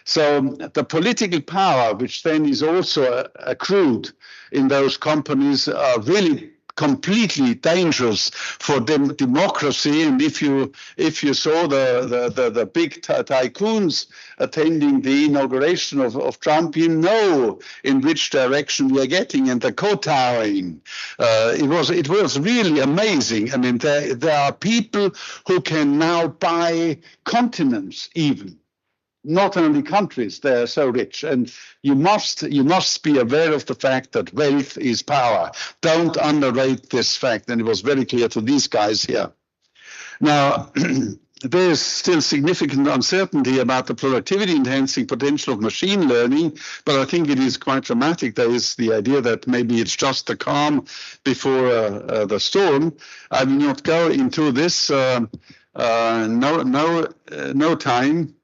So the political power, which then is also accrued in those companies, are really completely dangerous for democracy. And if you saw the big tycoons attending the inauguration of Trump, you know in which direction we are getting, and the kowtowing. It was really amazing. I mean, there are people who can now buy continents even. Not only countries, they're so rich. And you must be aware of the fact that wealth is power. Don't underrate this fact. And it was very clear to these guys here. Now, there's still significant uncertainty about the productivity enhancing potential of machine learning, but I think it is quite dramatic. There is the idea that maybe it's just the calm before the storm. I will not go into this. No time.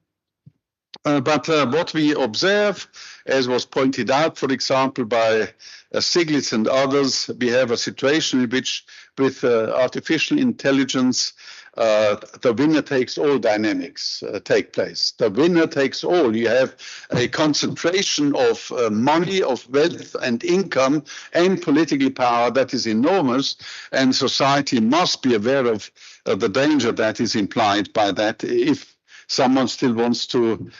But what we observe, as was pointed out, for example, by Stiglitz and others, we have a situation in which, with artificial intelligence, the winner takes all dynamics take place. The winner takes all. You have a concentration of money, of wealth and income and political power that is enormous, and society must be aware of the danger that is implied by that if someone still wants to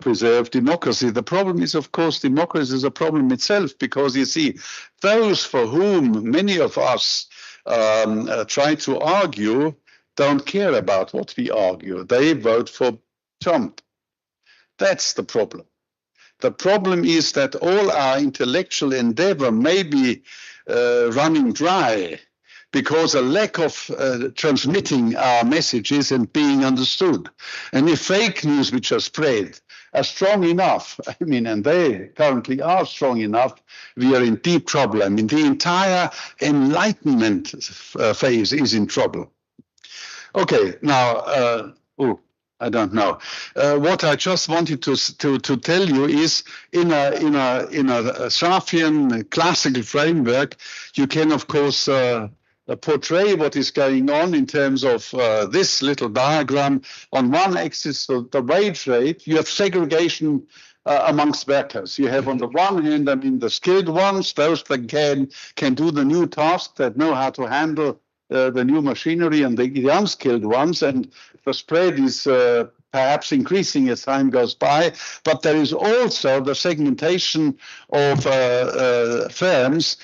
preserve democracy. The problem is, of course, democracy is a problem itself, because you see, those for whom many of us try to argue don't care about what we argue. They vote for Trump. That's the problem. The problem is that all our intellectual endeavor may be running dry because a lack of transmitting our messages and being understood. And if fake news which are spread are strong enough, I mean, and they currently are strong enough, we are in deep trouble. I mean, the entire enlightenment phase is in trouble. Okay, now, I don't know. What I just wanted to tell you is, in a Schafian classical framework, you can, of course, portray what is going on in terms of this little diagram. On one axis, the wage rate, you have segregation amongst workers. You have on the one hand, I mean, the skilled ones, those that can do the new tasks, that know how to handle the new machinery, and the unskilled ones, and the spread is perhaps increasing as time goes by. But there is also the segmentation of firms.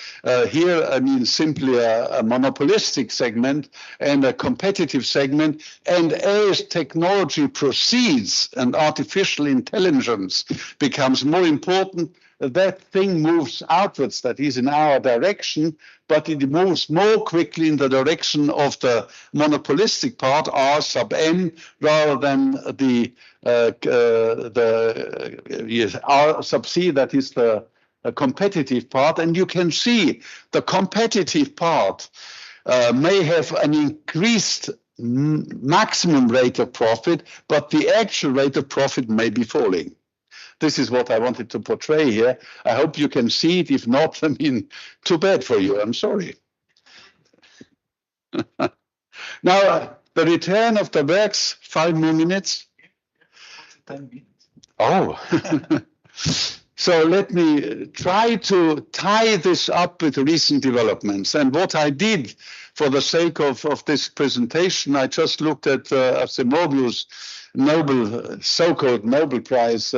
Here, I mean, simply a monopolistic segment and a competitive segment. And as technology proceeds and artificial intelligence becomes more important, that thing moves outwards, that is in our direction, but it moves more quickly in the direction of the monopolistic part, R sub M, rather than the R sub C, that is the competitive part. And you can see the competitive part may have an increased maximum rate of profit, but the actual rate of profit may be falling. This is what I wanted to portray here. I hope you can see it. If not, I mean, too bad for you. I'm sorry. Now, the return of the works, 5 more minutes. 10 minutes. Oh. So let me try to tie this up with recent developments. And what I did for the sake of this presentation, I just looked at Asimov's so-called Nobel Prize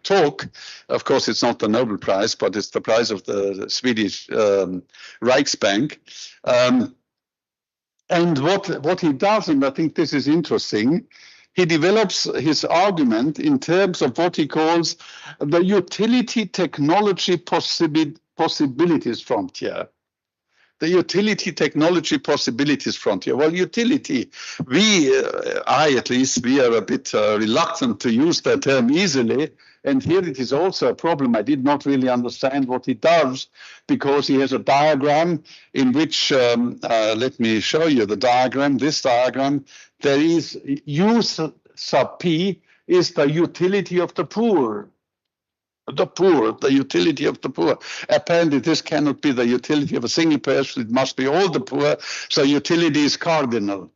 talk. Of course, it's not the Nobel Prize, but it's the prize of the Swedish Riksbank. And what he does, and I think this is interesting, he develops his argument in terms of what he calls the utility technology possibilities frontier. The utility technology possibilities frontier. Well, utility, I at least, we are a bit reluctant to use that term easily. And here it is also a problem. I did not really understand what he does, because he has a diagram in which, let me show you the diagram, this diagram, there is U sub P is the utility of the poor. The utility of the poor. Apparently, this cannot be the utility of a single person. It must be all the poor. So utility is cardinal.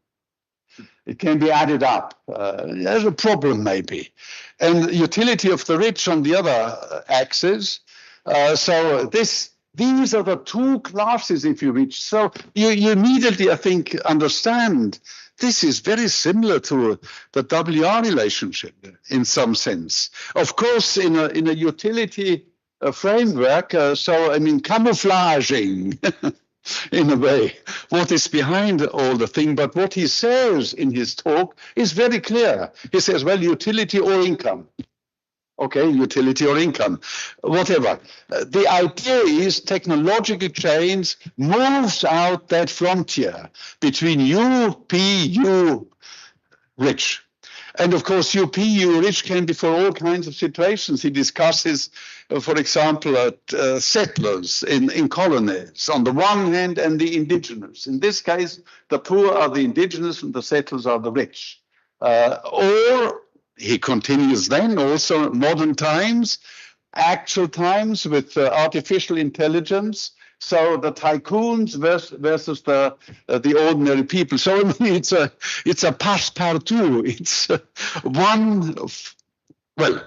It can be added up. There's a problem, maybe. And utility of the rich on the other axis. So this These are the two classes, if you wish. So you immediately, I think, understand this is very similar to the WR relationship in some sense. Of course, in a utility framework, so I mean, camouflaging in a way what is behind all the thing. But what he says in his talk is very clear. He says, well, utility or income. Okay, utility or income, whatever. The idea is technological change moves out that frontier between you, P, you, rich. And of course, you, P, you, rich can be for all kinds of situations. He discusses, for example, settlers in colonies on the one hand and the indigenous. In this case, the poor are the indigenous and the settlers are the rich. Or he continues then also modern times, actual times with artificial intelligence. So the tycoons versus the ordinary people. So I mean, it's a passe-partout. It's one of, well,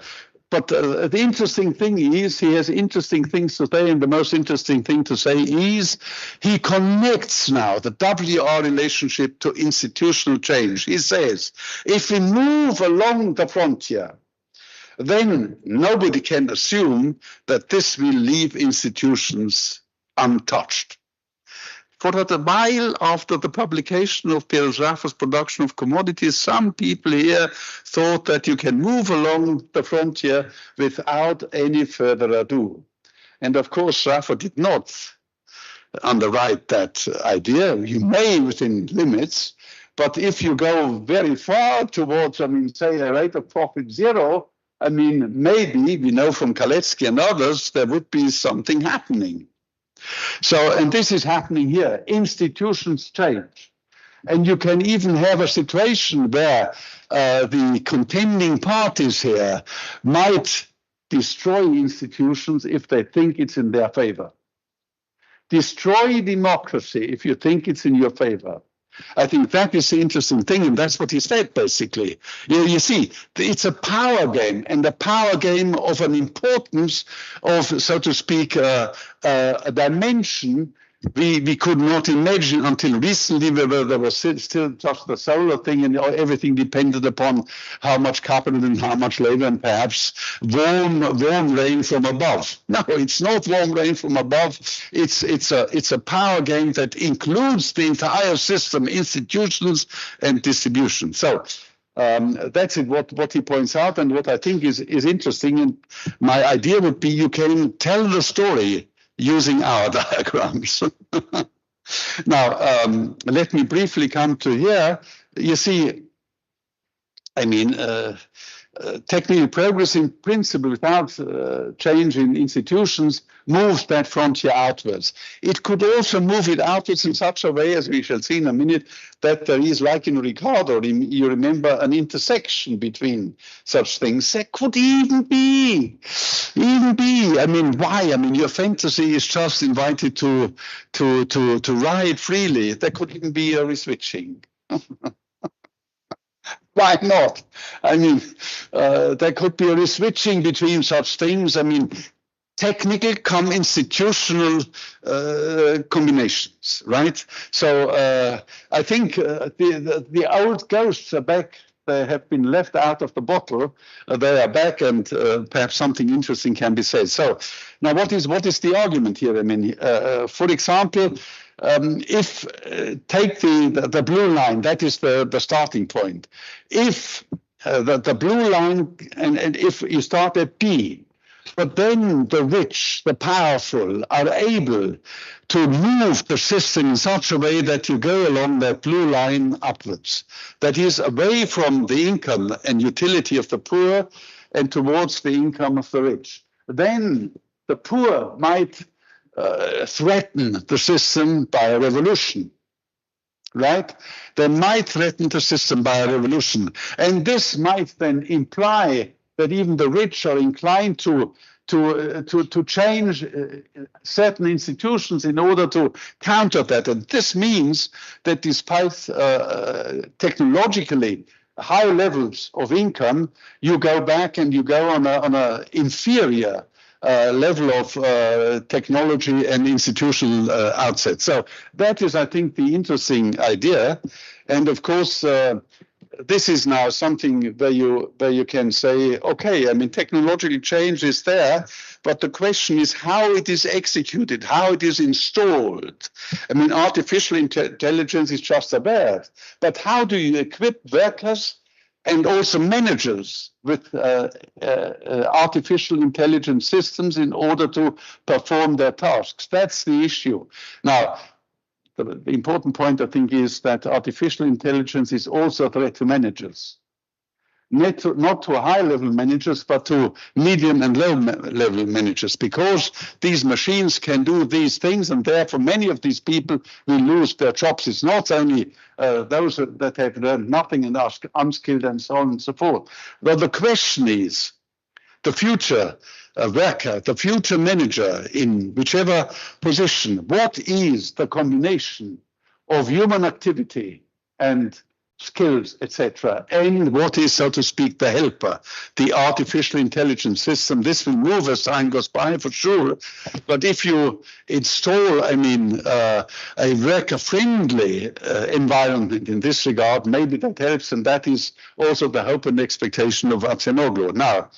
but the interesting thing is he has interesting things to say, and the most interesting thing to say is he connects now the WR relationship to institutional change. He says, if we move along the frontier, then nobody can assume that this will leave institutions untouched. For that a while after the publication of Pierre Jaffre's Production of Commodities, some people here thought that you can move along the frontier without any further ado. And of course, Jaffre did not underwrite that idea. You may within limits, but if you go very far towards, I mean, say a rate of profit zero, I mean, maybe, we know from Kalecki and others, there would be something happening. So, and this is happening here. Institutions change. And you can even have a situation where the contending parties here might destroy institutions if they think it's in their favor. Destroy democracy if you think it's in your favor. I think that is the interesting thing, and that's what he said, basically. You see, it's a power game, and a power game of an importance of, so to speak, a dimension we could not imagine until recently, where there was still just the solar thing, and everything depended upon how much capital and how much labor, and perhaps warm rain from above. No, it's not warm rain from above. It's a power game that includes the entire system, institutions and distribution. So that's it, what he points out, and what I think is interesting. And my idea would be you can tell the story using our diagrams. Now, let me briefly come to here. You see, I mean, technical progress in principle without change in institutions moves that frontier outwards. It could also move it outwards in such a way, as we shall see in a minute, that there is, like in Ricardo, you remember, an intersection between such things. There could even be. I mean, why? I mean, your fantasy is just invited to ride freely. There could even be a reswitching. Why not? I mean, there could be a reswitching between such things. I mean, technical come institutional combinations, right? So I think the old ghosts are back. They have been left out of the bottle. They are back, and perhaps something interesting can be said. So now, what is the argument here? I mean, for example, if take the blue line, that is the starting point. If the blue line, and if you start at P, but then the rich, the powerful, are able to move the system in such a way that you go along that blue line upwards. That is, away from the income and utility of the poor and towards the income of the rich. Then the poor might threaten the system by a revolution, right? They might threaten the system by a revolution. And this might then imply that even the rich are inclined to change certain institutions in order to counter that. And this means that despite technologically high levels of income, you go back and you go on a inferior level of technology and institutional outset. So that is, I think, the interesting idea. And of course, this is now something where you can say, okay, I mean, technological change is there, but the question is how it is executed, how it is installed. I mean, artificial intelligence is just a word, but how do you equip workers and also managers with artificial intelligence systems in order to perform their tasks? That's the issue. Now, the important point, I think, is that artificial intelligence is also a threat to managers. Not to high-level managers, but to medium and low-level managers, because these machines can do these things, and therefore many of these people will lose their jobs. It's not only those that have learned nothing and are unskilled and so on and so forth. But the question is, the future worker, the future manager in whichever position, what is the combination of human activity and skills, etc., and what is, so to speak, the helper, the artificial intelligence system? This will move as time goes by, for sure. But if you install, I mean, a worker-friendly environment in this regard, maybe that helps, and that is also the hope and expectation of Acemoglu. Now,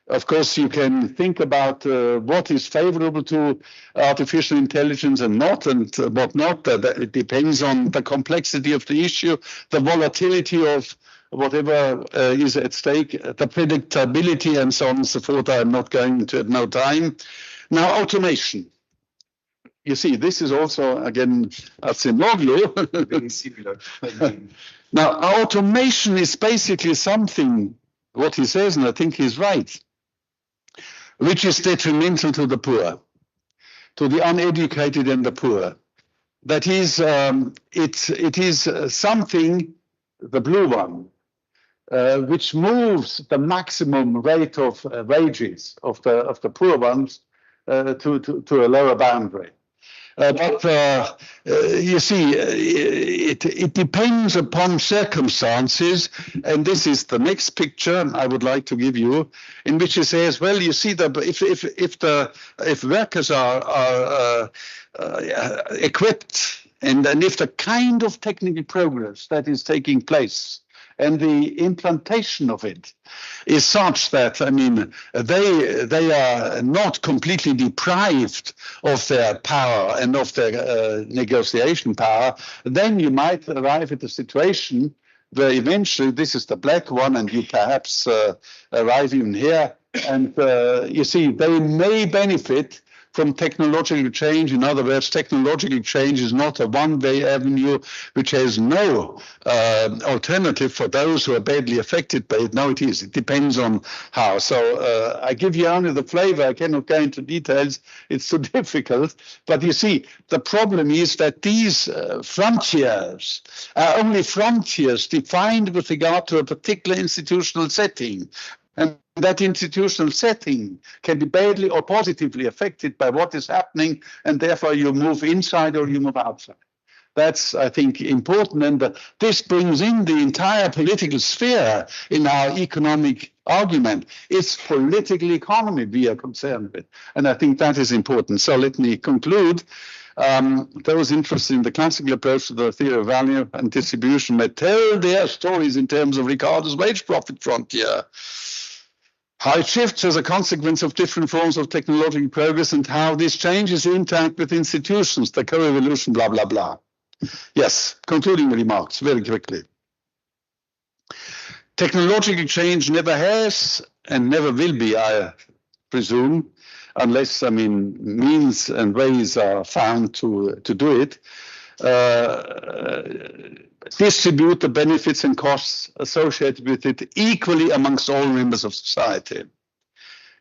of course, you can think about what is favorable to artificial intelligence and not, and what not. It depends on the complexity of the issue, the volatility of whatever is at stake, the predictability, and so on and so forth. I'm not going into it, no time. Now, automation. You see, this is also, again, Acemoglu. Very similar. Now, automation is basically something, what he says, and I think he's right, which is detrimental to the poor, to the uneducated and the poor. That is, it is something, the blue one, which moves the maximum rate of wages of the poor ones to a lower boundary. But you see, it depends upon circumstances, and this is the next picture I would like to give you, in which it says, well, you see that if workers are equipped, and if the kind of technical progress that is taking place and the implantation of it is such that, I mean, they are not completely deprived of their power and of their negotiation power, then you might arrive at a situation where eventually, this is the black one, and you perhaps arrive even here, and you see, they may benefit from technological change. In other words, technological change is not a one-way avenue which has no alternative for those who are badly affected by it. No, it is. It depends on how. So I give you only the flavor. I cannot go into details. It's too difficult. But you see, the problem is that these frontiers are only frontiers defined with regard to a particular institutional setting. And that institutional setting can be badly or positively affected by what is happening, and therefore you move inside or you move outside. That's, I think, important, and this brings in the entire political sphere in our economic argument. It's political economy we are concerned with, and I think that is important. So let me conclude. Those interested in the classical approach to the theory of value and distribution may tell their stories in terms of Ricardo's wage profit frontier. How it shifts as a consequence of different forms of technological progress and how these changes interact with institutions, the co-evolution, blah, blah, blah. Yes, concluding remarks very quickly. Technological change never has and never will be, I presume, unless, I mean, means and ways are found to do it. Distribute the benefits and costs associated with it equally amongst all members of society.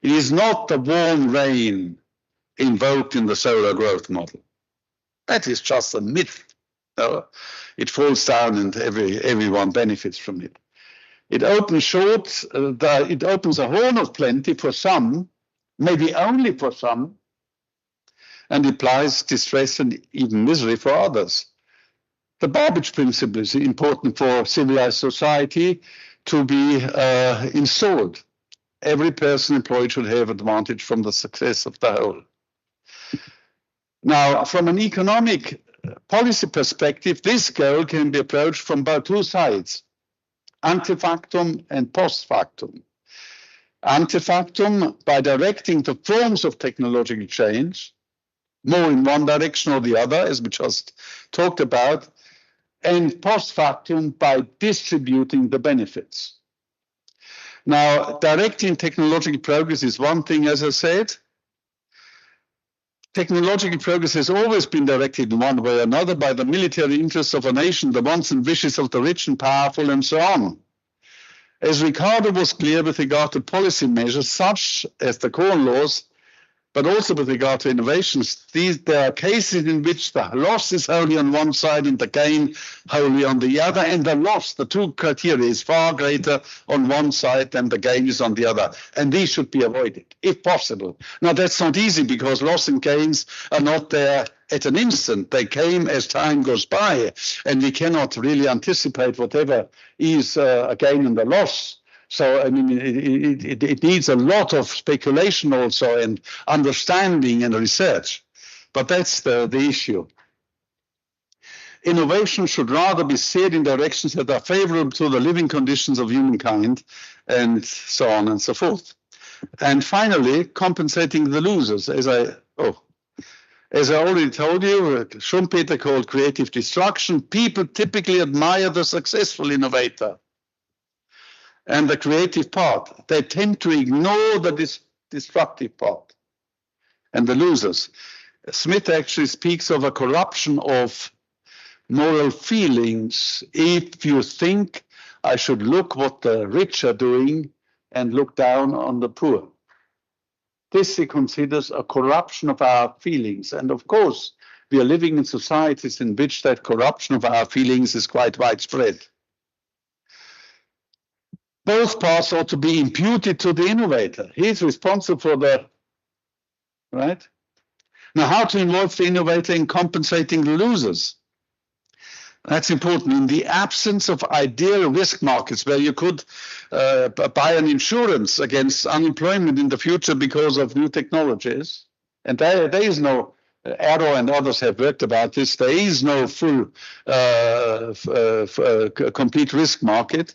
It is not the warm rain invoked in the solar growth model. That is just a myth. No? It falls down and everyone benefits from it. It opens it opens a horn of plenty for some, maybe only for some, and implies distress and even misery for others. The Babbage principle is important for civilized society to be installed. Every person employed should have advantage from the success of the whole. Now, from an economic policy perspective, this goal can be approached from both two sides, ante factum and post factum. Ante factum, by directing the forms of technological change, more in one direction or the other, as we just talked about, and post factum, by distributing the benefits. Now, directing technological progress is one thing, as I said. Technological progress has always been directed in one way or another by the military interests of a nation, the wants and wishes of the rich and powerful, and so on. As Ricardo was clear with regard to policy measures such as the Corn Laws, but also with regard to innovations, there are cases in which the loss is wholly on one side and the gain wholly on the other, and the loss, the two criteria, is far greater on one side than the gain is on the other, and these should be avoided, if possible. Now, that's not easy because loss and gains are not there at an instant. They came as time goes by, and we cannot really anticipate whatever is a gain and a loss. So, I mean, it needs a lot of speculation also and understanding and research. But that's the issue. Innovation should rather be steered in directions that are favorable to the living conditions of humankind, and so on and so forth. And finally, compensating the losers. As I already told you, Schumpeter called creative destruction. People typically admire the successful innovator and the creative part. They tend to ignore the destructive part and the losers. Smith actually speaks of a corruption of moral feelings. If you think I should look what the rich are doing and look down on the poor. This he considers a corruption of our feelings. And of course, we are living in societies in which that corruption of our feelings is quite widespread. Both parts ought to be imputed to the innovator. He's responsible for the, right? Now, how to involve the innovator in compensating the losers? That's important. In the absence of ideal risk markets where you could buy an insurance against unemployment in the future because of new technologies, and there is no, Arrow and others have worked about this, there is no full complete risk market.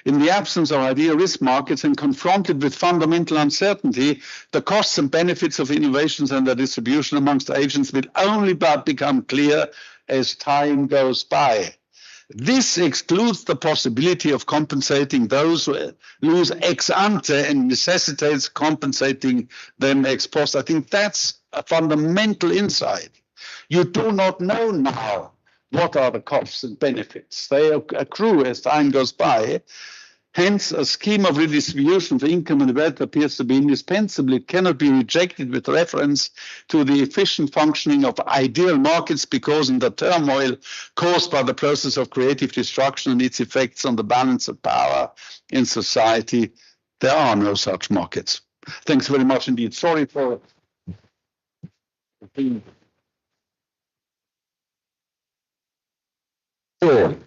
In the absence of ideal risk markets and confronted with fundamental uncertainty, the costs and benefits of innovations and their distribution amongst agents will only become clear as time goes by. This excludes the possibility of compensating those who lose ex ante and necessitates compensating them ex post. I think that's a fundamental insight. You do not know now what are the costs and benefits. They accrue as time goes by. Hence, a scheme of redistribution of income and wealth appears to be indispensable. It cannot be rejected with reference to the efficient functioning of ideal markets, because in the turmoil caused by the process of creative destruction and its effects on the balance of power in society, there are no such markets. Thanks very much indeed. Sorry for being. So,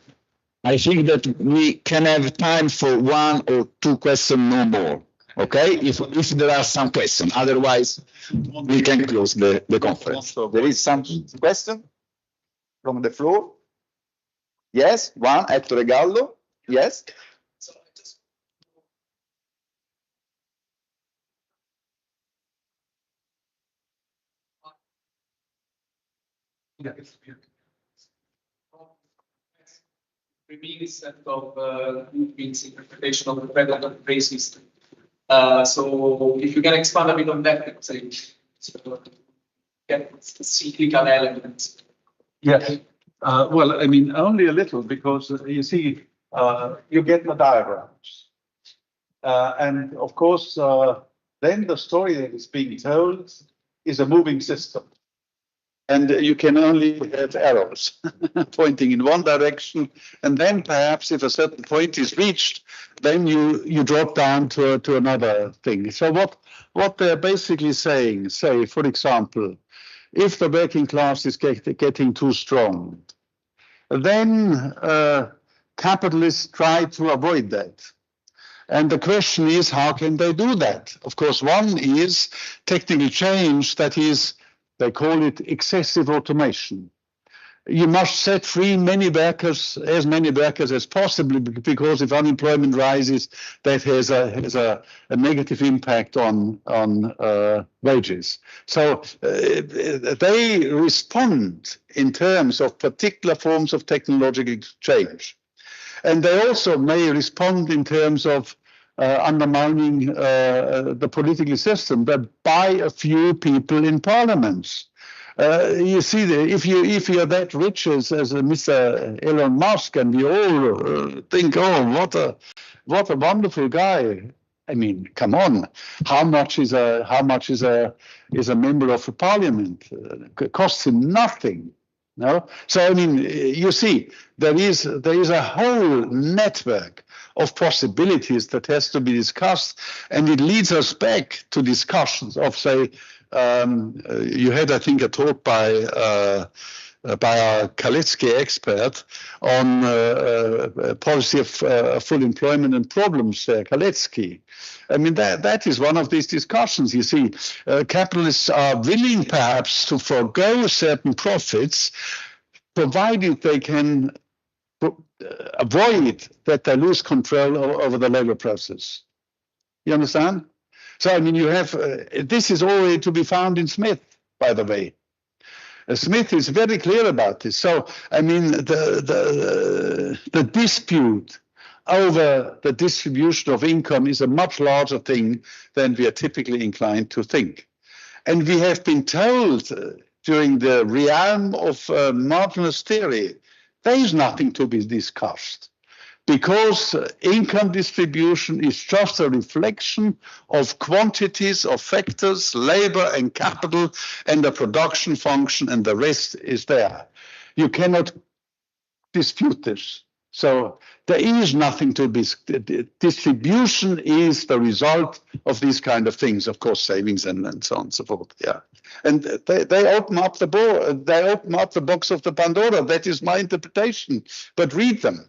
I think that we can have time for one or two questions, no more. Okay, if there are some questions, otherwise we can close the conference. There is some question from the floor. Yes, one, Ettore Gallo. Yes. Remaining set of Grouping's interpretation of the predicate of praise system. So if you can expand a bit on that, because I get the cyclical element. Yes. Well, I mean, only a little, because you see, you get the diagrams. And of course, then the story that is being told is a moving system. And you can only have arrows pointing in one direction. And then perhaps if a certain point is reached, then you drop down to another thing. So what they're basically saying, say, for example, if the working class is getting too strong, then capitalists try to avoid that. And the question is, how can they do that? Of course, one is technical change, that is, they call it excessive automation. You must set free as many workers as possible, because if unemployment rises, that has a negative impact on wages. So they respond in terms of particular forms of technological change. And they also may respond in terms of undermining the political system, but by a few people in parliaments. You see, if you're that rich as Mr. Elon Musk, and we all think, oh, what a wonderful guy. I mean, come on, how much is a member of a parliament? It costs him nothing. No, so I mean, you see, there is a whole network of possibilities that has to be discussed, and it leads us back to discussions of, say, you had, I think, a talk by our Kaletsky expert on policy of full employment and problems, Kaletsky. I mean, that is one of these discussions. You see, capitalists are willing perhaps to forego certain profits, provided they can avoid that they lose control over the labor process. You understand? So, I mean, you have, this is already to be found in Smith, by the way. Smith is very clear about this. So, I mean, the dispute over the distribution of income is a much larger thing than we are typically inclined to think. And we have been told during the realm of marginalist theory, there is nothing to be discussed, because income distribution is just a reflection of quantities of factors, labor and capital, and the production function, and the rest is there. You cannot dispute this. So there is nothing to be. Distribution is the result of these kind of things, of course, savings and so on and so forth. Yeah, and they open up the box of the Pandora. That is my interpretation. But read them.